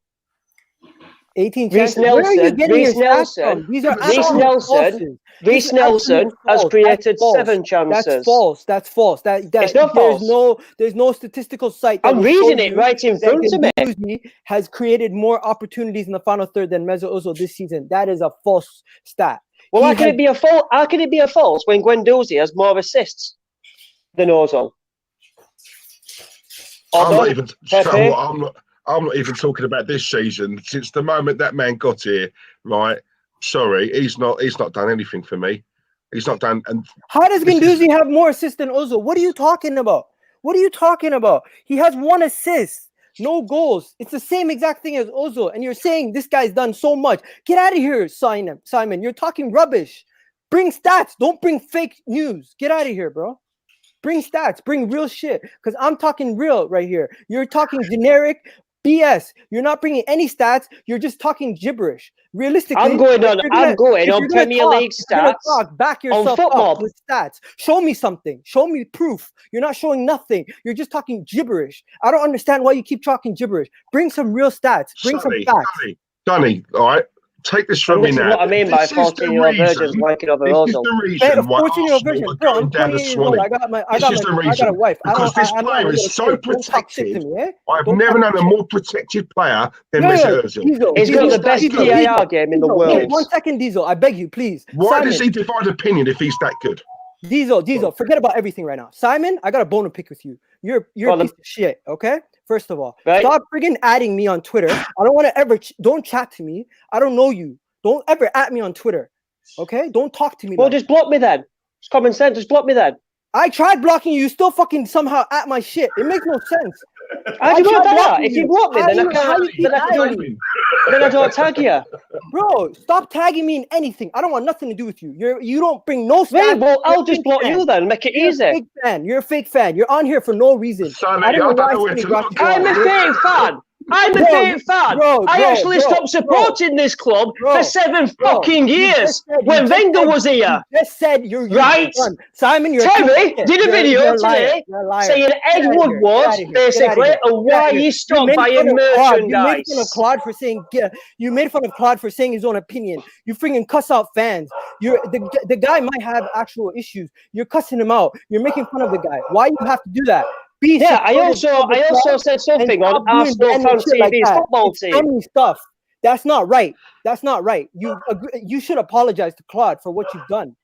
S3: 18
S4: Reece
S3: chances. Where are you
S4: Nelson-
S3: getting
S4: Reece
S3: your stats
S4: Nelson-
S3: from? These are
S2: Reece
S3: absolute
S4: Nelson-
S3: falses.
S4: Reece
S3: This is absolute
S4: Nelson has
S3: false.
S4: created
S3: That's false.
S4: 7 chances.
S3: That's false. That's false. That
S4: It's not false.
S3: There's no statistical site that
S4: I'm
S3: will show
S4: reading it
S3: you
S4: right in
S3: that
S4: front of me.
S3: Guendouzi has created more opportunities in the final third than Mesut Ozil this season. That is a false stat.
S4: Well,
S3: He
S4: how can
S3: has-
S4: it be a false? How can it be a false when Guendouzi has more assists than Ozil?
S2: I'm not
S4: Although,
S2: even.
S4: Pepe?
S2: I'm not even talking about this season. Since the moment that man got here, right? Sorry, he's not done anything for me. He's not done. And
S3: How does
S2: this is-
S3: Guendouzi have more assists than Ozil? What are you talking about? What are you talking about? He has 1 assist, no goals. It's the same exact thing as Ozil. And you're saying this guy's done so much. Get out of here, Simon. You're talking rubbish. Bring stats. Don't bring fake news. Get out of here, bro. Bring stats. Bring real shit. Because I'm talking real right here. You're talking generic BS. You're not bringing any stats. You're just talking gibberish. Realistically,
S4: I'm going on.
S3: if you're gonna-
S4: I'm going
S3: if you're
S4: on
S3: gonna
S4: Premier
S3: talk,
S4: League
S3: if you're gonna
S4: stats.
S3: talk, back yourself
S4: football.
S3: up with stats. Show me something. Show me proof. You're not showing nothing. You're just talking gibberish. I don't understand why you keep talking gibberish. Bring some real stats. Bring
S2: Sonny,
S3: some facts.
S2: Sonny, all right. Take this from
S4: And
S2: me
S4: this is
S2: now.
S4: what I mean by
S2: This is the
S4: 14-year-old
S2: reason-
S4: virgins liking over
S2: This is
S4: Ozil.
S2: the
S3: Hey,
S2: reason
S3: a
S2: why
S3: 14-year-old
S2: Arsenal
S3: version,
S2: are
S3: bro. I'm
S2: going down
S3: 28
S2: the
S3: years old.
S2: Swanee.
S3: I got a
S2: This is the
S3: I got a
S2: reason.
S3: wife.
S2: Because this
S3: I'm not
S2: player
S3: a
S2: is
S3: little
S2: so
S3: kid. Don't talk shit to
S2: protected.
S3: me, eh?
S2: I've
S3: Don't
S2: never
S3: talk
S2: known a
S3: shit.
S2: more protected player than
S3: Yeah,
S2: Mesut Ozil.
S3: Diesel,
S4: He's got
S3: Diesel,
S4: the best
S3: Diesel,
S4: PAR
S3: Diesel,
S4: game in the
S3: Diesel,
S4: world.
S3: wait 1 second, Diesel. I beg you, please.
S2: Why
S3: Simon,
S2: does he divide opinion if he's that good?
S3: Diesel, forget about everything right now. Simon, I got a bone to pick with you. You're
S4: Go
S3: a
S4: on,
S3: piece of shit, okay? First of all,
S4: Right.
S3: stop friggin' adding me on Twitter. I don't want to ever, don't chat to me. I don't know you. Don't ever at me on Twitter, okay? Don't talk to me.
S4: Well,
S3: like
S4: just block me then. It's common sense. Just block me then.
S3: I tried blocking you. You still fucking somehow at my shit. It makes no sense.
S4: How do you
S3: I
S4: know
S3: tried
S4: that?
S3: blocking
S4: If you
S3: you.
S4: block me,
S3: How
S4: then
S3: do
S4: I
S3: you- how
S4: can't.
S3: you keep
S4: Then I
S3: adding
S4: don't.
S3: me?
S4: Then I don't tag you.
S3: Bro, stop tagging me in anything. I don't want nothing to do with you. You don't bring no stats.
S4: Right, well,
S3: You're
S4: I'll
S3: a
S4: just
S3: fake
S4: block
S3: fan.
S4: you then. Make it
S3: You're a
S4: easy.
S3: fake fan. You're a fake fan. You're on here for no reason.
S2: Sonny,
S3: I don't know why
S2: where
S3: Sonny
S2: to
S3: brought
S2: look.
S3: you on.
S4: I'm a fake fan. I'm a
S3: Bro,
S4: fake fan.
S3: bro,
S4: I actually
S3: bro,
S4: stopped supporting this club
S3: bro,
S4: for 7
S3: bro,
S4: fucking
S3: you
S4: years
S3: just said- you
S4: when
S3: just
S4: Wenger
S3: said-
S4: was here.
S3: You just said you're
S4: Right.
S3: done. Simon, you're
S4: Terry
S3: a piece of
S4: did a
S3: shit.
S4: video
S3: You're a liar.
S4: today
S3: You're a liar.
S4: saying
S3: Get
S4: Ed
S3: outta here.
S4: Woodward,
S3: Get outta here. Get
S4: basically,
S3: outta here.
S4: and
S3: Get
S4: why
S3: outta here.
S4: he
S3: You
S4: stopped
S3: made
S4: buying
S3: fun of Claude. You made fun of
S4: merchandise.
S3: Claude for saying you made fun of Claude for saying his own opinion. You freaking cuss out fans. The guy might have actual issues. You're cussing him out. You're making fun of the guy. Why you have to do that? Be
S4: Yeah, I
S3: supportive
S4: also
S3: of the club
S4: said something
S3: and
S4: on
S3: stop doing
S4: Arsenal
S3: random
S4: Fan
S3: shit like
S4: TV's
S3: that.
S4: football
S3: It's
S4: team.
S3: funny stuff. That's not right. That's not right. You should apologize to Claude for what you've done.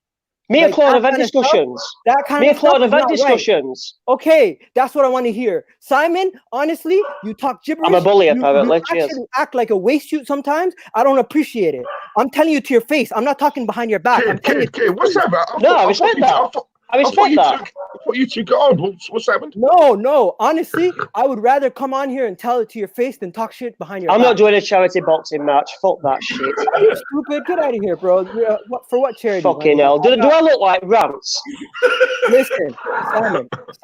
S4: Me and
S3: Like,
S4: Claude
S3: that
S4: have had
S3: kind of stuff-
S4: discussions.
S3: That kind
S4: Me
S3: of
S4: and Claude
S3: stuff
S4: have
S3: is
S4: had
S3: not right.
S4: discussions.
S3: Okay, that's what I want to hear. Simon, honestly, you talk gibberish.
S4: I'm a bully,
S3: You
S4: apparently. Cheers.
S3: actually act like a waste shoot sometimes. I don't appreciate it. I'm telling you to your face. I'm not talking behind your back. I'm telling you.
S2: Kid, what's that about?
S4: No, I respect that. I respect that.
S2: I thought you two got on. What's happened?
S3: No. Honestly, I would rather come on here and tell it to your face than talk shit behind your
S4: I'm
S3: back.
S4: not doing a charity boxing match. Fuck that shit.
S3: Are you stupid? Get out of here, bro. For what charity?
S4: Fucking
S3: man?
S4: hell. Do I look like Rants?
S3: Listen,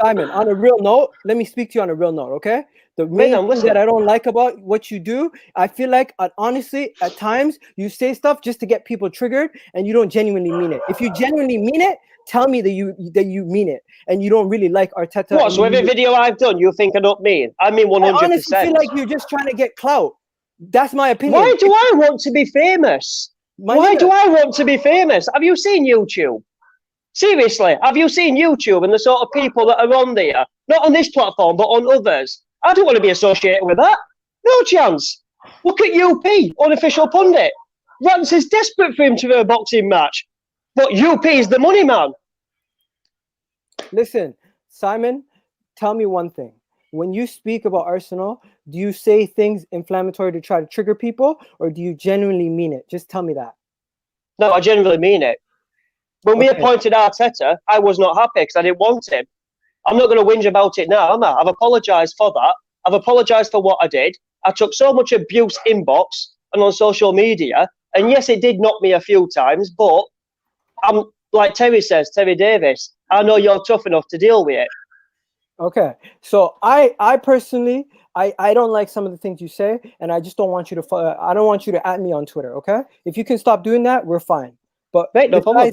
S3: Simon, on a real note, let me speak to you on a real note, okay? The main
S4: I'm
S3: thing
S4: listening.
S3: that I don't like about what you do, I feel like, honestly, at times, you say stuff just to get people triggered, and you don't genuinely mean it. If you genuinely mean it, tell me that you mean it, and you don't really like Arteta.
S4: What?
S3: and
S4: So
S3: you
S4: every
S3: mean it.
S4: video I've done, you think I don't mean? I mean
S3: I honestly
S4: 100%.
S3: feel like you're just trying to get clout. That's my opinion.
S4: Why do I want to be famous?
S3: My
S4: Why
S3: nigga,
S4: do I want to be famous? Have you seen YouTube? Seriously, have you seen YouTube and the sort of people that are on there? Not on this platform, but on others. I don't want to be associated with that. No chance. Look at UP, unofficial pundit. Rance is desperate for him to have a boxing match. But UP is the money man.
S3: Listen, Simon, tell me one thing. When you speak about Arsenal, do you say things inflammatory to try to trigger people, or do you genuinely mean it? Just tell me that.
S4: No, I genuinely mean it. When we
S3: Okay.
S4: appointed Arteta, I was not happy because I didn't want him. I'm not going to whinge about it now, am I? I've apologised for that. I've apologised for what I did. I took so much abuse inbox and on social media. And yes, it did knock me a few times, but I'm like Terry says, Terry Davis, I know you're tough enough to deal with it.
S3: Okay, so I personally, I don't like some of the things you say, and I just don't want you to. I don't want you to at me on Twitter. Okay, if you can stop doing that, we're fine. But
S4: Right, no problem.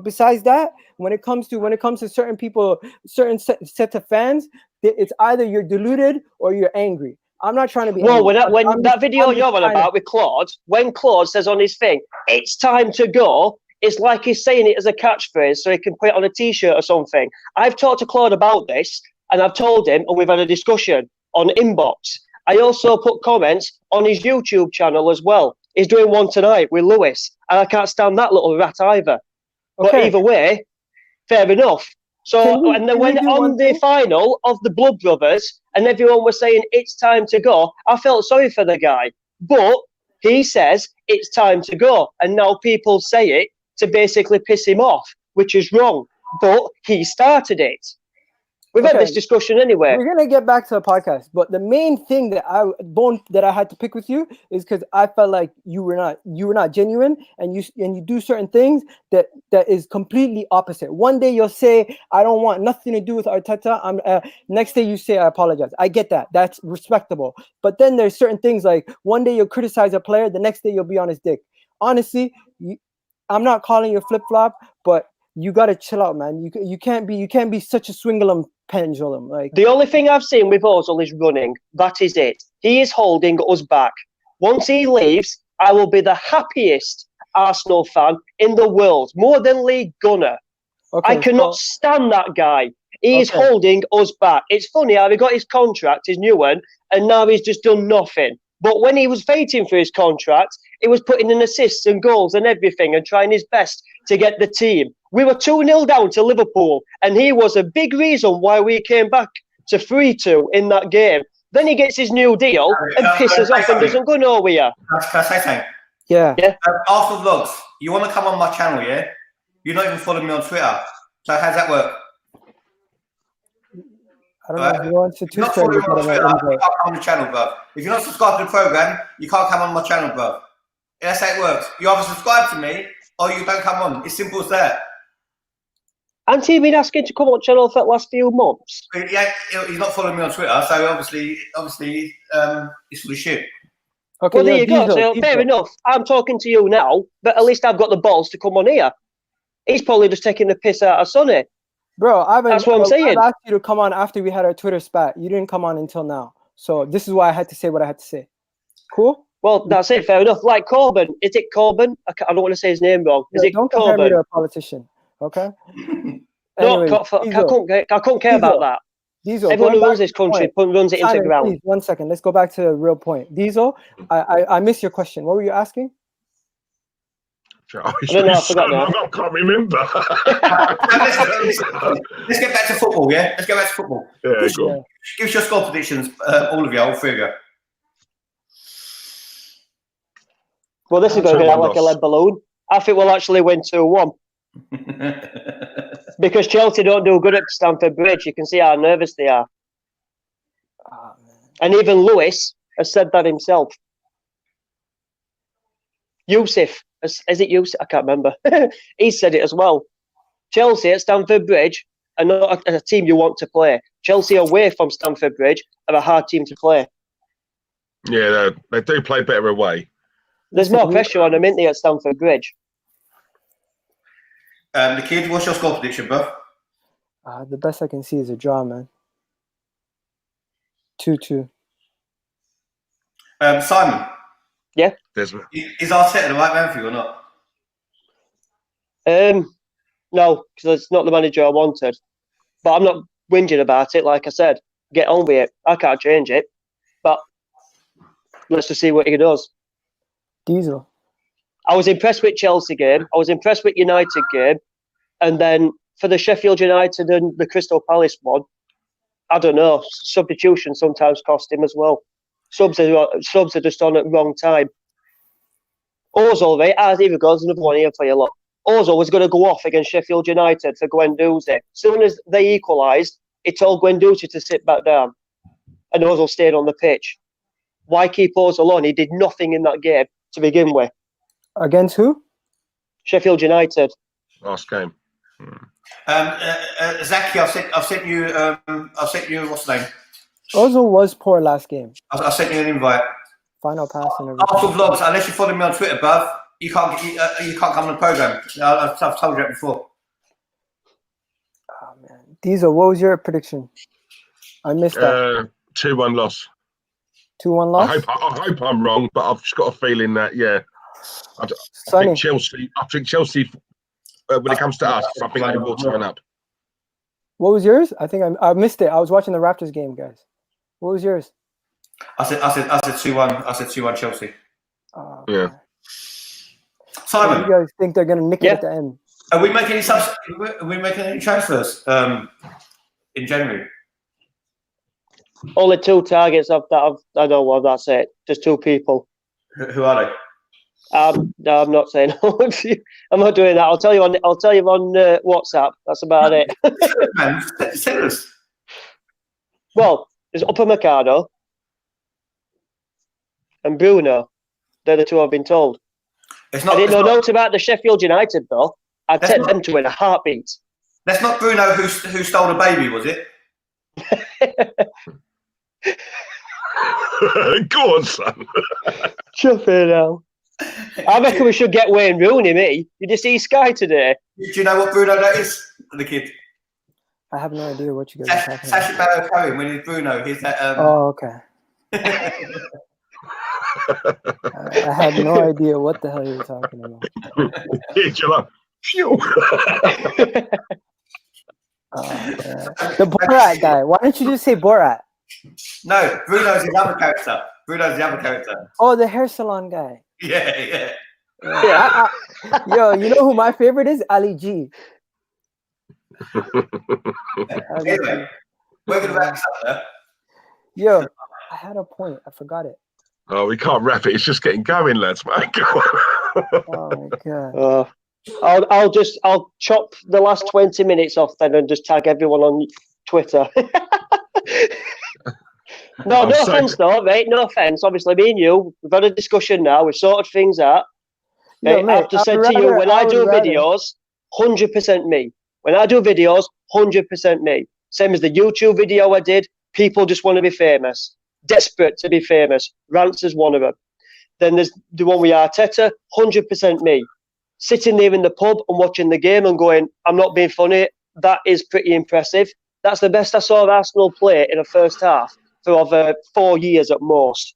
S3: besides that, when it comes to certain people, certain set of fans, it's either you're deluded or you're angry. I'm not trying to be.
S4: No,
S3: angry.
S4: when that video
S3: I'm
S4: you're
S3: just
S4: on
S3: trying to-
S4: about with Claude, when Claude says on his thing, it's time to go, it's like he's saying it as a catchphrase so he can put it on a t-shirt or something. I've talked to Claude about this and I've told him, and we've had a discussion on Inbox. I also put comments on his YouTube channel as well. He's doing one tonight with Lewis, and I can't stand that little rat either. But
S3: Okay.
S4: either way, fair enough. So, and then
S3: can we
S4: when
S3: do
S4: on
S3: one
S4: the
S3: thing?
S4: final of the Blood Brothers, and everyone was saying it's time to go, I felt sorry for the guy. But he says it's time to go, and now people say it to basically piss him off, which is wrong. But he started it. We've had
S3: Okay.
S4: this discussion anyway.
S3: We're gonna get back to the podcast, but the main thing that I had to pick with you is because I felt like you were not genuine, and you do certain things that is completely opposite. One day you'll say I don't want nothing to do with Arteta. Next day you say I apologize. I get that. That's respectable. But then there's certain things like one day you'll criticize a player, the next day you'll be on his dick. Honestly, I'm not calling you a flip flop, but you gotta chill out, man. You can't be such a swingling pendulum. Like
S4: The only thing I've seen with Ozil is running. That is it. He is holding us back. Once he leaves, I will be the happiest Arsenal fan in the world, more than Lee Gunner.
S3: okay,
S4: I cannot
S3: so-
S4: stand that guy. He is
S3: Okay.
S4: holding us back. It's funny how he got his contract, his new one, and now he's just done nothing. But when he was fighting for his contract, he was putting in assists and goals and everything and trying his best to get the team. We were 2-0 down to Liverpool, and he was a big reason why we came back to 3-2 in that game. Then he gets his new deal and pisses off and doesn't go nowhere.
S1: Can I say something?
S3: Yeah.
S1: Arsenal Vlogs, you want to come on my channel, yeah? You're not even following me on Twitter. So how's that work?
S3: I don't know if you want to
S1: If you're not
S3: two
S1: following me on
S3: stories.
S1: Twitter, you can't come on the channel, bro. If you're not subscribed to the program, you can't come on my channel, bro. That's how it works. You either subscribe to me or you don't come on. It's simple as that.
S4: Hasn't he been asking to come on channel for the last few months?
S1: Yeah, he's not following me on Twitter, so obviously, it's full of shit.
S3: Okay,
S4: Well, there
S3: yeah,
S4: you go.
S3: Diesel,
S4: So fair enough. I'm talking to you now, but at least I've got the balls to come on here. He's probably just taking the piss out of Sonny.
S3: Bro,
S4: That's what I'm saying.
S3: I've asked you to come on after we had our Twitter spat. You didn't come on until now. So this is why I had to say what I had to say. Cool?
S4: Well, that's it. Fair enough. Like Corbyn. Is it Corbyn? I don't want to say his name wrong. Is
S3: Yeah,
S4: it
S3: don't compare me
S4: Corbyn?
S3: to a politician. Okay?
S4: No,
S3: Anyways,
S4: I couldn't care about that.
S3: Diesel,
S4: Everyone
S3: going
S4: who runs
S3: back
S4: this
S3: to the
S4: country
S3: point.
S4: runs it into
S3: Simon,
S4: the ground.
S3: please, 1 second. Let's go back to the real point. Diesel, I missed your question. What were you asking?
S2: I
S4: don't know, I forgot now.
S2: I can't remember.
S1: Let's get back to football, yeah? Let's get back to football.
S2: Yeah, go on.
S1: Give us your score predictions, all of you, all three of you.
S4: Well, this is going to be
S2: 2-1
S4: like a
S2: loss.
S4: lead balloon. I think we'll actually win 2-1 because Chelsea don't do good at Stamford Bridge. You can see how nervous they are.
S3: Oh, man.
S4: And even Lewis has said that himself. Yusuf, is it Yusuf? I can't remember. He said it as well. Chelsea at Stamford Bridge are not a team you want to play. Chelsea away from Stamford Bridge are a hard team to play.
S2: Yeah, they do play better away.
S4: There's more pressure on them, isn't there, at Stamford Bridge?
S1: The kid, what's your score prediction, bro?
S3: The best I can see is a draw, man. 2-2.
S1: Simon,
S2: Desmond.
S1: is Arteta the right man for you or not?
S4: No, because it's not the manager I wanted. But I'm not whinging about it. Like I said, get on with it. I can't change it. But let's just see what he does.
S3: Diesel.
S4: I was impressed with Chelsea game. I was impressed with United game. And then for the Sheffield United and the Crystal Palace one, I don't know. Substitution sometimes cost him as well. Subs are just on at the wrong time. Ozil, right? Here goes another one here for you. Look, Ozil was going to go off against Sheffield United for Guendouzi. As soon as they equalised, he told Guendouzi to sit back down, and Ozil stayed on the pitch. Why keep Ozil on? He did nothing in that game to begin with.
S3: Against who?
S4: Sheffield United.
S2: Last game.
S1: Zaki, I've sent you what's the name?
S3: Ozil was poor last game.
S1: I sent you an invite.
S3: Final pass and everything.
S1: Arsenal Vlogs, unless you follow me on Twitter, bruv, you can't come on the program. I've told you that before.
S3: Oh, man. Diesel, what was your prediction? I missed that.
S2: 2-1 loss.
S3: 2-1
S2: I
S3: loss.
S2: hope I'm wrong, but I've just got a feeling that I
S3: Sonny,
S2: think Chelsea. When it comes to us, I think they will turn up.
S3: what was yours? I think I missed it. I was watching the Raptors game, guys. What was yours?
S1: I said 2-1. I said 2-1 Chelsea.
S2: Yeah.
S3: Okay. So
S1: Simon,
S3: you guys think they're gonna nick it
S4: Yeah.
S3: at the end?
S1: are we making any transfers in January?
S4: Only 2 targets I know of. That's it. Just 2 people.
S1: Who are they?
S4: No, I'm not saying. I'm not doing that. I'll tell you on WhatsApp. That's about it.
S1: Man, send us.
S4: Well, there's Upamecano and Bruno. They're the 2 I've been told.
S1: It's
S4: I
S1: not.
S4: didn't know
S1: It's not,
S4: notes about the Sheffield United though. I'd
S1: That's
S4: take
S1: not-
S4: them to in a heartbeat.
S1: that's not Bruno who stole the baby, was it?
S2: Go on, son.
S4: Chuff it now. I reckon we should get Wayne Rooney, me. Did you see Sky today?
S1: Do you know what Bruno that is? The kid.
S3: I have no idea what you guys are talking
S1: Sacha
S3: about.
S1: Baron Cohen when he's Bruno. He's that.
S3: Oh, okay. I had no idea what the hell you were talking about.
S2: Yeah, Jello. Phew.
S3: The Borat guy. Why don't you just say Borat?
S1: No, Bruno's his other character. Bruno's the other character.
S3: Oh, the hair salon guy.
S1: Yeah.
S3: Yeah, yo, you know who my favorite is? Ali G. Ali G.
S1: Anyway, we're gonna wrap this up there.
S3: Yo, I had a point. I forgot it.
S2: Oh, we can't wrap it. It's just getting going, lads, man. Go on.
S3: Oh my god.
S4: I'll chop the last 20 minutes off then and just tag everyone on Twitter. No
S2: I'm so-
S4: offense though, mate. No offense. Obviously, me and you, we've had a discussion now. We've sorted things out.
S3: Yo,
S4: Mate,
S3: mate,
S4: I have to say to you, when I do videos, 100% me. When I do videos, 100% me. Same as the YouTube video I did. People just want to be famous, desperate to be famous. Rants is one of them. Then there's the one with Arteta, 100% me. Sitting there in the pub and watching the game and going, I'm not being funny. That is pretty impressive. That's the best I saw of Arsenal play in a first half for over 4 years at most.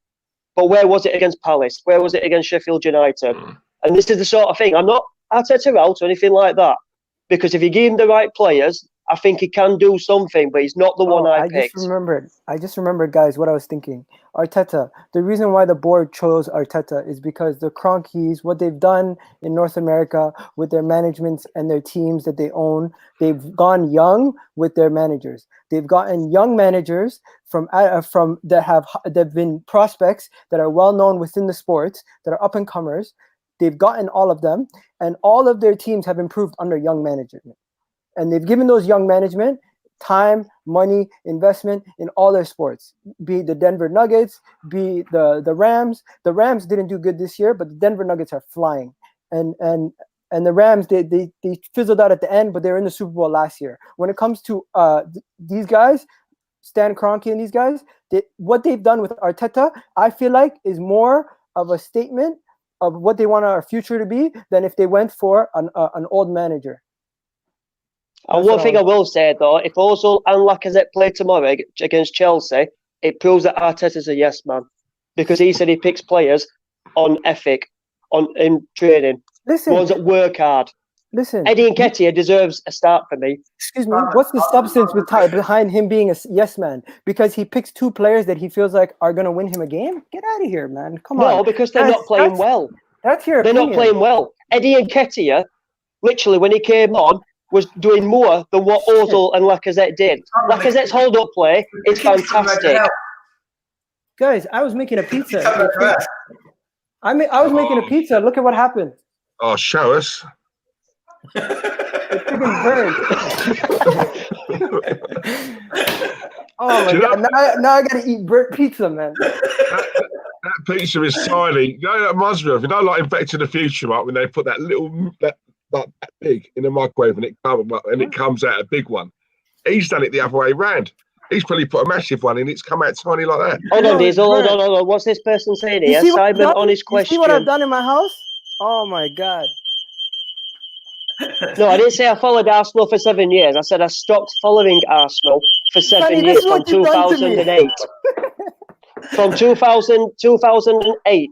S4: But where was it against Palace? Where was it against Sheffield United? And this is the sort of thing. I'm not Arteta out or anything like that. Because if you give him the right players, I think he can do something, but he's not the one I picked.
S3: I just remembered, guys, what I was thinking. Arteta. The reason why the board chose Arteta is because the Kroenkes, what they've done in North America with their managements and their teams that they own, they've gone young with their managers. They've gotten young managers from that have been prospects that are well known within the sports, that are up and comers. They've gotten all of them, and all of their teams have improved under young management. And they've given those young management time, money, investment in all their sports. Be it the Denver Nuggets, be the Rams. The Rams didn't do good this year, but the Denver Nuggets are flying. And the Rams, they fizzled out at the end, but they were in the Super Bowl last year. When it comes to these guys, Stan Kroenke and these guys, what they've done with Arteta, I feel like is more of a statement of what they want our future to be than if they went for an old manager.
S4: And one thing I will say though, if Ozil and Lacazette play tomorrow against Chelsea, it proves that Arteta's a yes man, because he said he picks players on ethic, in training,
S3: Listen,
S4: ones that work hard.
S3: listen.
S4: Eddie Nketiah deserves a start for me.
S3: Excuse me. What's the substance behind him being a yes man? Because he picks 2 players that he feels like are going to win him a game? Get out of here, man. Come on.
S4: No, because they're not playing well.
S3: That's your
S4: They're
S3: opinion.
S4: not playing well. Eddie Nketiah, literally, when he came on, was doing more than what Ozil and Lacazette did. Lacazette's hold-up play is fantastic.
S3: Guys, I was making a pizza. I was making a pizza. Look at what happened.
S2: Oh, show us.
S3: It freaking burned. Oh my
S2: Do you
S3: god! Now I gotta eat burnt pizza, man.
S2: That pizza is tiny. You know, that reminds me of, like in Back to the Future, right? When they put that big in the microwave and it comes out a big one. He's done it the other way around. He's probably put a massive one in. It's come out tiny like that.
S4: Hold on, Diesel. Hold on. What's this person saying here? Simon, honest question.
S3: You see what I've done in my house? Oh my god!
S4: No, I didn't say I followed Arsenal for 7 years. I said I stopped following Arsenal for 7
S3: Sonny, this
S4: years
S3: is
S4: from
S3: what you've done to me.
S4: 2008. From 2008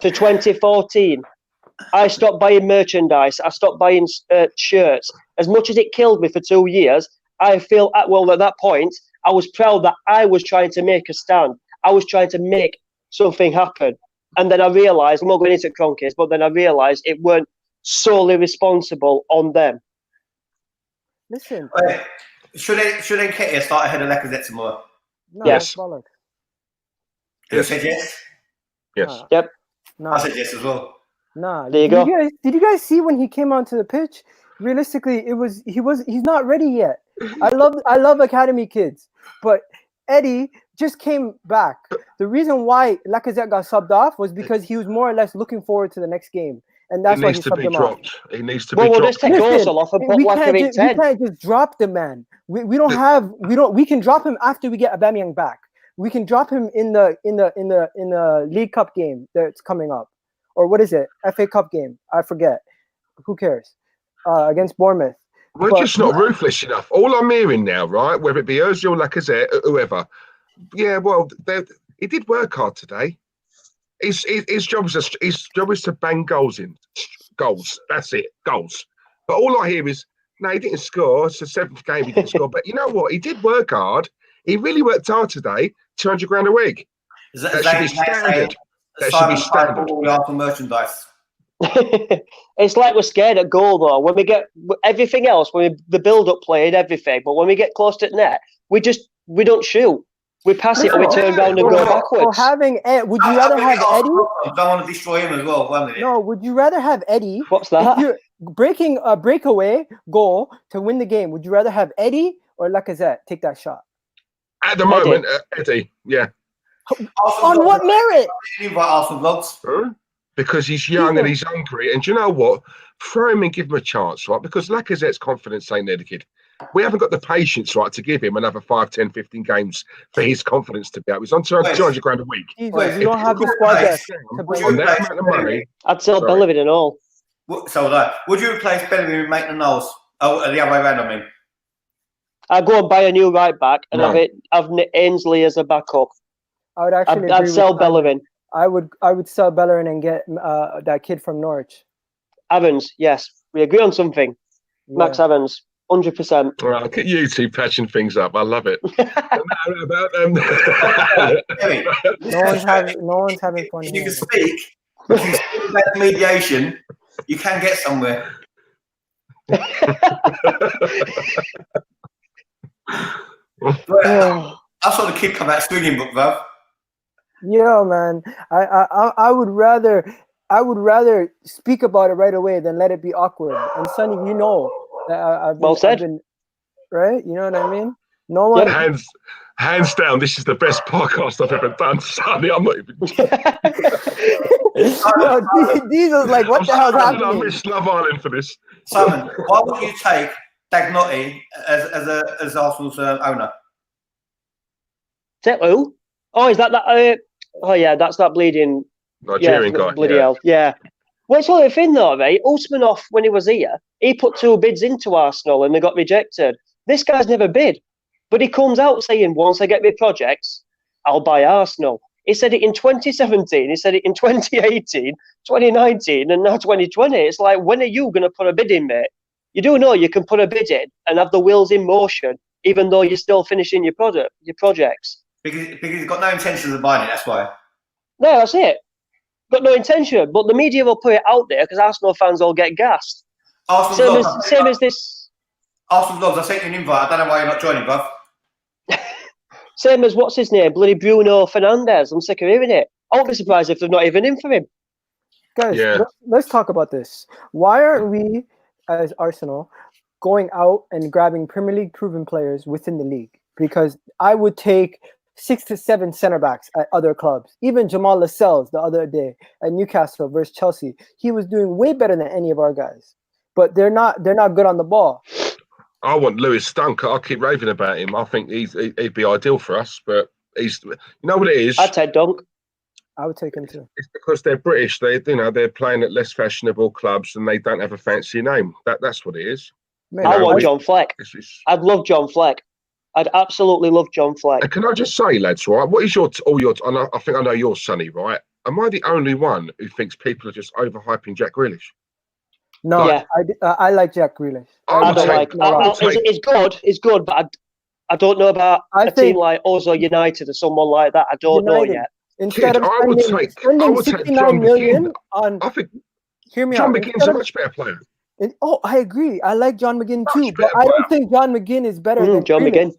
S4: to 2014, I stopped buying merchandise. I stopped buying shirts. As much as it killed me for 2 years, I feel, well, at that point, I was proud that I was trying to make a stand. I was trying to make something happen. And then I realised, I'm not going into Kroenkes, but then I realised it weren't solely responsible on them.
S3: Listen,
S1: Wait, should Nketiah start ahead of Lacazette tomorrow?
S3: no,
S4: Yes.
S3: that's bollocks.
S1: Who
S2: Yes.
S1: said yes?
S2: Yes.
S3: Nah,
S4: Yep.
S3: nah,
S1: I said yes as well.
S3: nah.
S4: There you
S3: Did
S4: go.
S3: Did you guys see when he came onto the pitch? Realistically, he's not ready yet. I love academy kids, but Eddie just came back. The reason why Lacazette got subbed off was because he was more or less looking forward to the next game, and that's
S2: He
S3: why
S2: needs
S3: he
S2: to
S3: subbed
S2: be
S3: him off.
S2: dropped. He needs to
S4: Well,
S2: be
S4: we'll
S2: dropped.
S4: just take Gosel off and put
S3: we
S4: Lacazette in 10.
S3: can't just drop the man. We can drop him after we get Aubameyang back. We can drop him in the League Cup game that's coming up, or what is it? FA Cup game? I forget. Who cares? Against Bournemouth.
S2: We're
S3: But-
S2: just not ruthless enough. All I'm hearing now, right, whether it be Ozil or Lacazette, or whoever, yeah, well, he did work hard today. His job is to bang goals in. Goals. That's it. Goals. But all I hear is, no, he didn't score. It's the 7th game he didn't score. But you know what? He did work hard. He really worked hard today. $200 a week.
S1: Is
S2: That should be standard. That should be standard.
S1: All the Arsenal merchandise.
S4: It's like we're scared at goal, though. When we get everything else, the build-up play and everything, but when we get close to the net, we don't shoot. We pass it or we turn around and go
S3: Or
S4: backwards.
S3: having would you rather have Eddie?
S1: I don't want to destroy him as well. One minute.
S3: No, would you rather have Eddie?
S4: What's
S3: If
S4: that?
S3: you're breaking a breakaway goal to win the game, would you rather have Eddie or Lacazette take that shot?
S2: At the moment, Eddie, yeah.
S3: On what merit?
S1: Invite Arsenal vlogs.
S2: Huh? Because he's young and he's hungry. And do you know what? Throw him and give him a chance, right? Because Lacazette's confidence ain't there, the kid. We haven't got the patience, right, to give him another 5, 10, 15 games for his confidence to be up. He's on $200 a week.
S3: Jesus,
S1: Wait,
S3: we don't have the squad depth to bring
S2: On
S3: him.
S2: that amount of money,
S4: I'd sell
S2: Sorry.
S4: Bellerin and all.
S1: So would I. Would you replace Bellerin with Maitland-Niles? Oh, the other way around, I mean.
S4: I'd go and buy a new right back and
S2: No.
S4: have Ainsley as a backup.
S3: I would actually.
S4: I'd
S3: agree
S4: sell
S3: with
S4: Bellerin.
S3: I would sell Bellerin and get that kid from Norwich.
S4: Evans, yes. We agree on something. Max
S3: Yeah.
S4: Evans, 100%.
S2: all right, look at you two patching things up. I love it.
S1: Terry,
S3: No one's having fun
S1: if you
S3: here.
S1: can speak, if you speak about mediation, you can get somewhere. But, I saw the kid come out swinging, but bruv.
S3: Yeah, man. I would rather speak about it right away than let it be awkward. And Sonny, you know,
S4: Well said.
S3: I've been, right? You know what I mean? No one.
S2: Hands down, this is the best podcast I've ever done, Sonny. I'm not even.
S3: Yo, Diesel's like, what the hell's
S2: I
S3: happening?
S2: miss Love Island for this.
S1: Simon, why would you take Dagnotti as Arsenal's owner?
S4: Who? Oh, is that? Oh, yeah, that's that bleeding.
S2: Nigerian guy.
S4: Bloody
S2: Yeah.
S4: hell. Yeah. Well, it's all the thing, though, right? Usmanov, when he was here, he put 2 bids into Arsenal and they got rejected. This guy's never bid. But he comes out saying, once I get my projects, I'll buy Arsenal. He said it in 2017, he said it in 2018, 2019, and now 2020. It's like, when are you going to put a bid in, mate? You do know you can put a bid in and have the wheels in motion, even though you're still finishing your projects.
S1: Because he's got no intentions of buying it, that's why.
S4: No, that's it. Got no intention, but the media will put it out there because Arsenal fans all get gassed.
S1: Arsenal
S4: Same as this.
S1: Arsenal vlogs, I sent you an invite. I don't know why you're not joining, bruv.
S4: Same as what's his name, bloody Bruno Fernandes. I'm sick of hearing it. I won't be surprised if they're not even in for him.
S3: Guys,
S2: Yeah.
S3: let's talk about this. Why aren't we, as Arsenal, going out and grabbing Premier League proven players within the league? Because I would take 6 to 7 center backs at other clubs. Even Jamal Lascelles the other day at Newcastle versus Chelsea, he was doing way better than any of our guys. But they're not good on the ball.
S2: I want Lewis Stunk. I keep raving about him. I think he'd be ideal for us, but you know what it is?
S4: I'd take Dunk.
S3: I would take him too.
S2: It's because they're British. They're playing at less fashionable clubs and they don't have a fancy name. That's what it is.
S3: Man,
S4: I
S2: No,
S4: want
S2: we-
S4: John Fleck.
S2: It's
S4: I'd love John Fleck. I'd absolutely love John Fleck.
S2: And can I just say, lads, right? What is your I think I know you're Sonny, right? Am I the only one who thinks people are just overhyping Jack Grealish?
S3: No,
S4: Yeah.
S3: I like Jack Grealish.
S4: I don't like. It's good, but I don't know about a team like us or United or someone like that. I don't know yet.
S3: Instead of
S2: I would
S3: spending
S2: take
S3: 69
S2: John
S3: million
S2: McGinn.
S3: on,
S2: I think
S3: hear me
S2: John
S3: out.
S2: McGinn's a much better player.
S3: I agree. I like John McGinn
S2: Much
S3: too, but
S2: better
S3: I don't
S2: player.
S3: think John McGinn is better than
S4: John
S3: Grealish.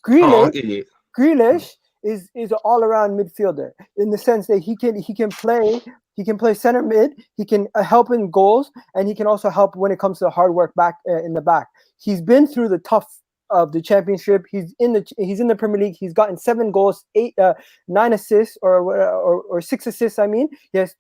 S4: McGinn.
S3: Grealish is an all-around midfielder in the sense that he can play center mid, he can help in goals, and he can also help when it comes to hard work back in the back. He's been through the tough of the championship. He's in the Premier League. He's gotten 7 goals, 9 assists or 6 assists. I mean, he has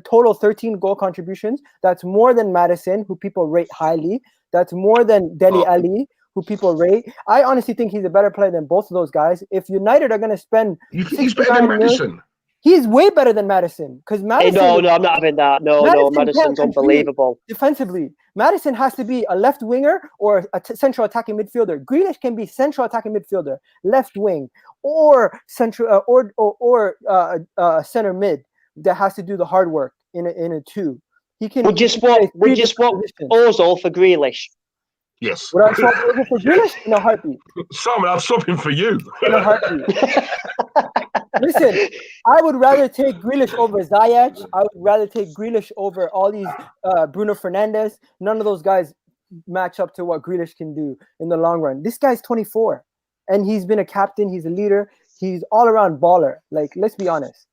S3: total 13 goal contributions. That's more than Maddison, who people rate highly. That's more than Dele Alli, who people rate. I honestly think he's a better player than both of those guys. If United are going to spend,
S2: he's better than Maddison.
S3: He's way better than Maddison because Maddison.
S4: No, I'm not having that. No, Maddison's unbelievable.
S3: Defensively, Maddison has to be a left winger or a central attacking midfielder. Grealish can be central attacking midfielder, left wing, or central or center mid that has to do the hard work in a 2. He can.
S4: Would you swap Ozil for Grealish?
S2: Yes.
S3: Would I swap Ozil for Grealish? In a heartbeat.
S2: Simon, I'm swapping for you.
S3: In a heartbeat. Listen, I would rather take Grealish over Ziyech. I would rather take Grealish over all these Bruno Fernandes. None of those guys match up to what Grealish can do in the long run. This guy's 24, and he's been a captain. He's a leader. He's all-around baller. Like, let's be honest.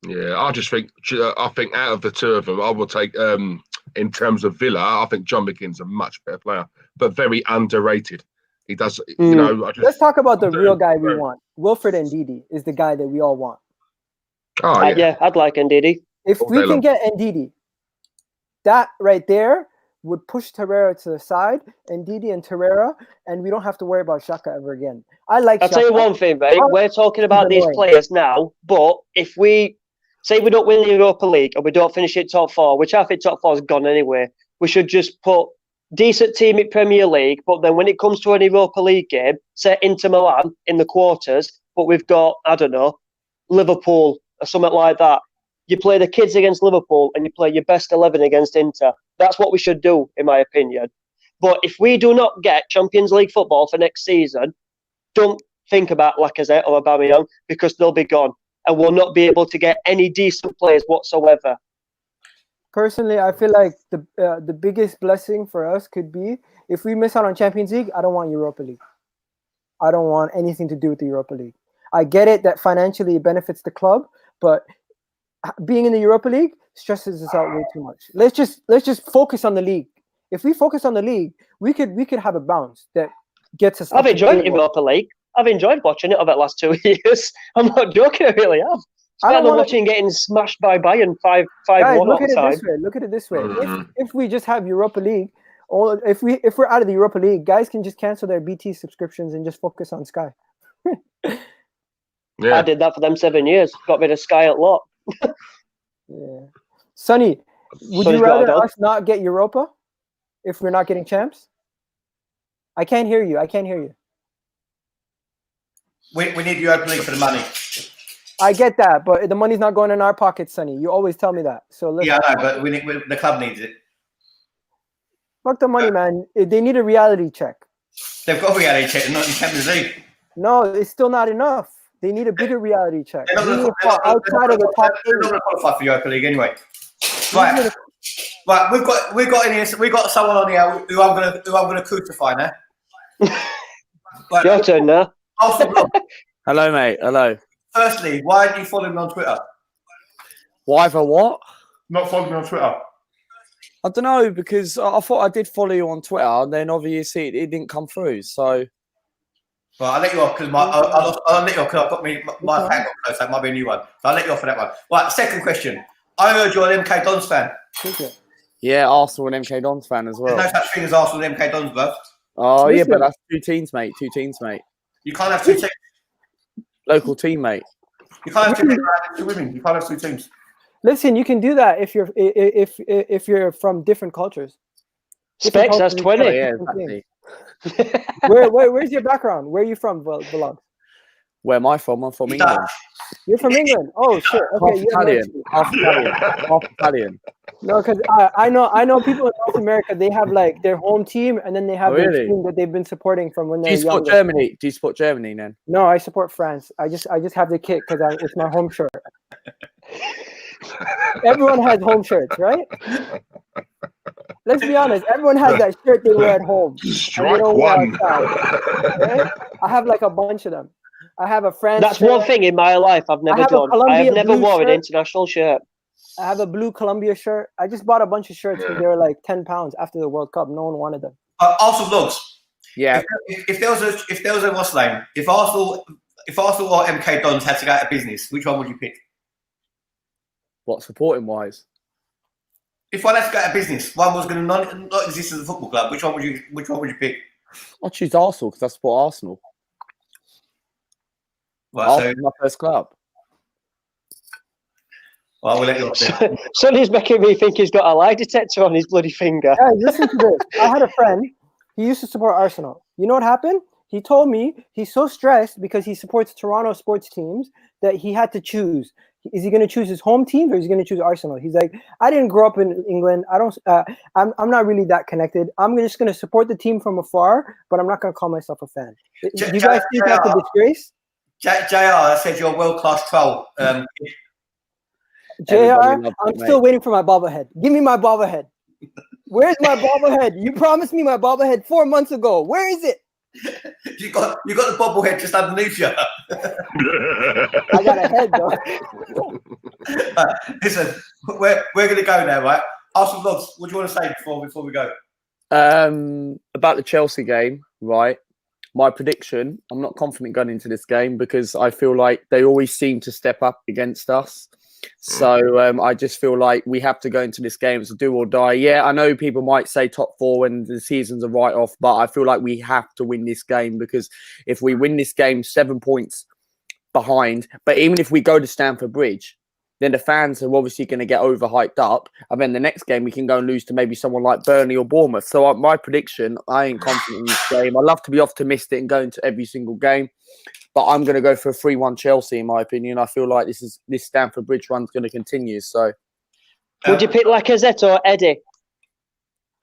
S2: Yeah, I think out of the 2 of them, I will take in terms of Villa. I think John McGinn's a much better player, but very underrated. He does,
S3: Let's talk about the real guy we want. Wilfred Ndidi is the guy that we all want.
S2: Oh yeah,
S4: I'd like Ndidi.
S3: If we can get Ndidi, that right there would push Torreira to the side, Ndidi and Torreira, and we don't have to worry about Xhaka ever again. I'll
S4: tell you one thing, mate. We're talking about these players now, but if we say we don't win the Europa League and we don't finish it top 4, which I think top 4 is gone anyway, we should just put decent team in Premier League, but then when it comes to an Europa League game, say Inter Milan in the quarters, but we've got, I don't know, Liverpool or something like that. You play the kids against Liverpool and you play your best 11 against Inter. That's what we should do, in my opinion. But if we do not get Champions League football for next season, don't think about Lacazette or Aubameyang because they'll be gone and we'll not be able to get any decent players whatsoever.
S3: Personally, I feel like the biggest blessing for us could be if we miss out on Champions League. I don't want Europa League. I don't want anything to do with the Europa League. I get it that financially it benefits the club, but being in the Europa League stresses us out way too much. Let's just focus on the league. If we focus on the league, we could have a bounce that gets us.
S4: I've enjoyed Europa League. I've enjoyed watching it over the last 2 years. I'm not joking, I really have. I don't watching getting smashed by Bayern 5-1 all the time.
S3: Look at it this way. If we just have Europa League, or if we're out of the Europa League, guys can just cancel their BT subscriptions and just focus on Sky.
S2: Yeah.
S4: I did that for them 7 years. Got rid of Sky a lot.
S3: Yeah. Sonny, would you rather us not get Europa if we're not getting champs? I can't hear you.
S1: We need Europa League for the money.
S3: I get that, but the money's not going in our pockets, Sonny. You always tell me that. So listen.
S1: Yeah, I know, but the club needs it.
S3: Fuck the money, man. They need a reality check.
S1: They've got a reality check. They're not in Champions League.
S3: No, it's still not enough. They need a bigger reality check.
S1: They're not outside of the top 8. They're not going to qualify for Europa League anyway. Right, we've got in here. We've got someone on here who I'm gonna crucify now. Right,
S4: your turn now.
S5: Hello, mate. Hello.
S1: Firstly, why did you follow me on Twitter?
S5: Why for what?
S1: Not follow me on Twitter.
S5: I don't know, because I thought I did follow you on Twitter, and then obviously it didn't come through. So,
S1: well, I'll let you off because I'll let you off because I've got my fan got close. That might be a new one. So I'll let you off for that one. Right, second question. I heard you're an MK Dons fan.
S5: yeah, Arsenal and MK Dons fan as well.
S1: There's no such thing as Arsenal and MK Dons, bro.
S5: Oh, yeah, but that's 2 teams, mate. 2 teams, mate.
S1: You can't have 2 teams.
S5: Local team, mate.
S1: You can't have 2 women. You can't have 2 teams.
S3: Listen, you can do that if you're from different cultures.
S4: Specs has 20.
S5: Oh, yeah, exactly.
S3: Where's your background? Where are you from, Vlog?
S5: Where am I from? I'm from
S1: He's
S5: England.
S1: Dutch.
S3: You're from England. Oh shit.
S5: Half
S3: Okay, you have no
S5: Italian.
S3: excuse.
S5: Half Italian. Half Italian.
S3: No, because I know people in North America. They have like their home team, and then they have
S5: Oh,
S3: their
S5: really?
S3: team that they've been supporting from when
S5: Do
S3: they're
S5: you support
S3: younger.
S5: Germany? Do you support Germany then?
S3: No, I support France. I just have the kit because it's my home shirt. Everyone has home shirts, right? Let's be honest. Everyone has that shirt they wear at home.
S2: Strike
S3: don't wear
S2: one.
S3: outside, right? I have like a bunch of them. I have a France.
S4: That's
S3: shirt.
S4: one thing in my life I've never
S3: have a
S4: done. I
S3: Columbia
S4: have never
S3: blue
S4: worn an
S3: shirt.
S4: international shirt.
S3: I have a blue Columbia shirt. I just bought a bunch of shirts because they were like £10 after the World Cup. No one wanted them.
S1: Arsenal Vlogs.
S5: Yeah.
S1: If there was a what's the name? If Arsenal or MK Dons had to go out of business, which one would you pick?
S5: What, supporting wise?
S1: If one had to go out of business, one was going to not exist as a football club. Which one would you pick?
S5: I'll choose Arsenal because I support Arsenal.
S1: Right,
S5: Arsenal's my first club.
S1: well, we'll let you off there.
S4: Sonny's making me think he's got a lie detector on his bloody finger.
S3: Guys, listen to this. I had a friend. He used to support Arsenal. You know what happened? He told me he's so stressed because he supports Toronto sports teams that he had to choose. Is he going to choose his home team or is he going to choose Arsenal? He's like, I didn't grow up in England. I'm not really that connected. I'm just going to support the team from afar, but I'm not going to call myself a fan. Do you guys think that's a disgrace?
S1: JR said you're a world-class troll.
S3: JR,
S5: Everybody loves
S3: I'm
S5: it,
S3: still
S5: mate.
S3: waiting for my bobblehead. Give me my bobblehead. Where's my bobblehead? You promised me my bobblehead 4 months ago. Where is it?
S1: you got the bobblehead just underneath you.
S3: I got a head though.
S1: Listen, we're going to go now, right? Arsenal Vlogs, what do you want to say before we go?
S5: About the Chelsea game, right? My prediction, I'm not confident going into this game because I feel like they always seem to step up against us. So I just feel like we have to go into this game as a do or die. Yeah, I know people might say top four when the season's a write-off, but I feel like we have to win this game because if we win this game 7 points behind, but even if we go to Stamford Bridge, then the fans are obviously going to get overhyped up. And then the next game, we can go and lose to maybe someone like Burnley or Bournemouth. So my prediction, I ain't confident in this game. I love to be optimistic and go into every single game. But I'm going to go for a 3-1 Chelsea, in my opinion. I feel like this Stamford Bridge run's going to continue. So,
S4: Would you pick Lacazette or Eddie?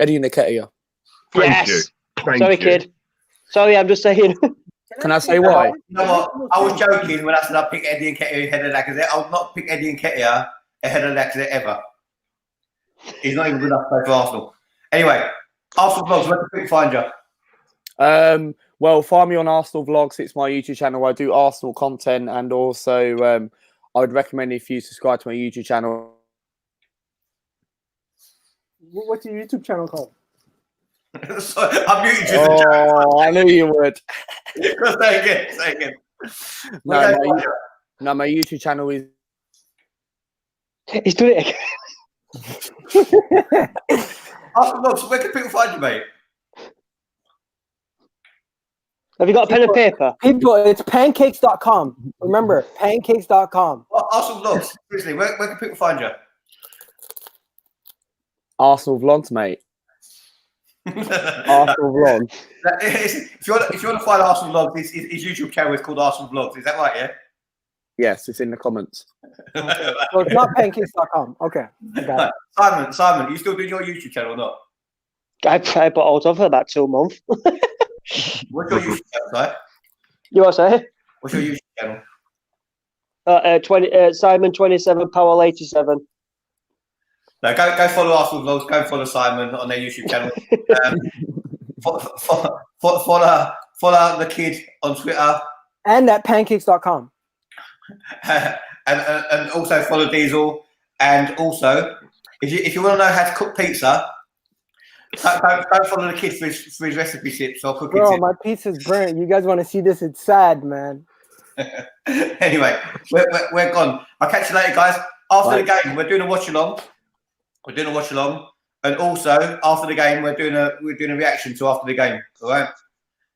S5: Eddie Nketiah.
S2: Thank you. Thank
S4: Sorry,
S2: you.
S4: kid. Sorry, I'm just saying.
S5: Can I say why?
S1: You know what? I was joking when I said I'd pick Eddie Nketiah ahead of Lacazette. I would not pick Eddie Nketiah ahead of Lacazette ever. He's not even good enough to play for Arsenal. Anyway, Arsenal Vlogs, where can people find you?
S5: Well, find me on Arsenal Vlogs. It's my YouTube channel. I do Arsenal content, and also I would recommend if you subscribe to my YouTube channel.
S3: What's your YouTube channel called?
S1: Sorry, I muted you.
S5: Oh, I knew you would.
S1: Say again.
S5: No, my YouTube channel is
S4: He's doing it again.
S1: Arsenal Vlogs, where can people find you, mate?
S4: Have you got a pen and paper?
S3: People, it's pancakes.com. Remember, pancakes.com.
S1: Arsenal Vlogs, seriously, where can people find you?
S5: Arsenal Vlogs, mate. Arsenal Vlogs.
S1: If you want to find Arsenal Vlogs, his YouTube channel is called Arsenal Vlogs. Is that right? Yeah.
S5: Yes, it's in the comments.
S3: So it's not pancakes.com. Okay. I got it.
S1: Simon, you still doing your YouTube channel or not?
S4: I bought out of for about 2 months.
S1: What's your YouTube channel, right?
S4: You want to say?
S1: What's your YouTube channel?
S4: Simon 27 Powell 87.
S1: No, go follow Arsenal Vlogs. Go follow Simon on their YouTube channel. Follow the kid on Twitter.
S3: And at pancakes.com.
S1: and also follow Diesel. And also, if you want to know how to cook pizza, don't follow the kid for his recipe tips or cooking
S3: Bro,
S1: tips.
S3: my pizza's burnt. You guys want to see this? It's sad, man.
S1: Anyway, we're gone. I'll catch you later, guys. After the game, we're doing a watch along. And also after the game, we're doing a reaction to after the game. All right.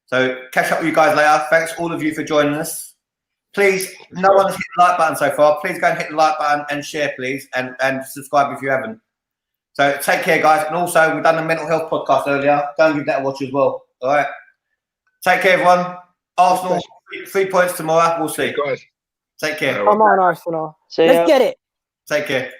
S1: So catch up with you guys later. Thanks all of you for joining us. Please, no one has hit the like button so far. Please go and hit the like button and share, please, and subscribe if you haven't. So take care, guys. And also, we've done the mental health podcast earlier. Go and give that a watch as well. All right. Take care, everyone. Arsenal, 3 points tomorrow. We'll see.
S2: Guys.
S1: Take care.
S3: Come on, Arsenal.
S4: See
S3: Let's
S4: ya.
S3: get it.
S1: Take care.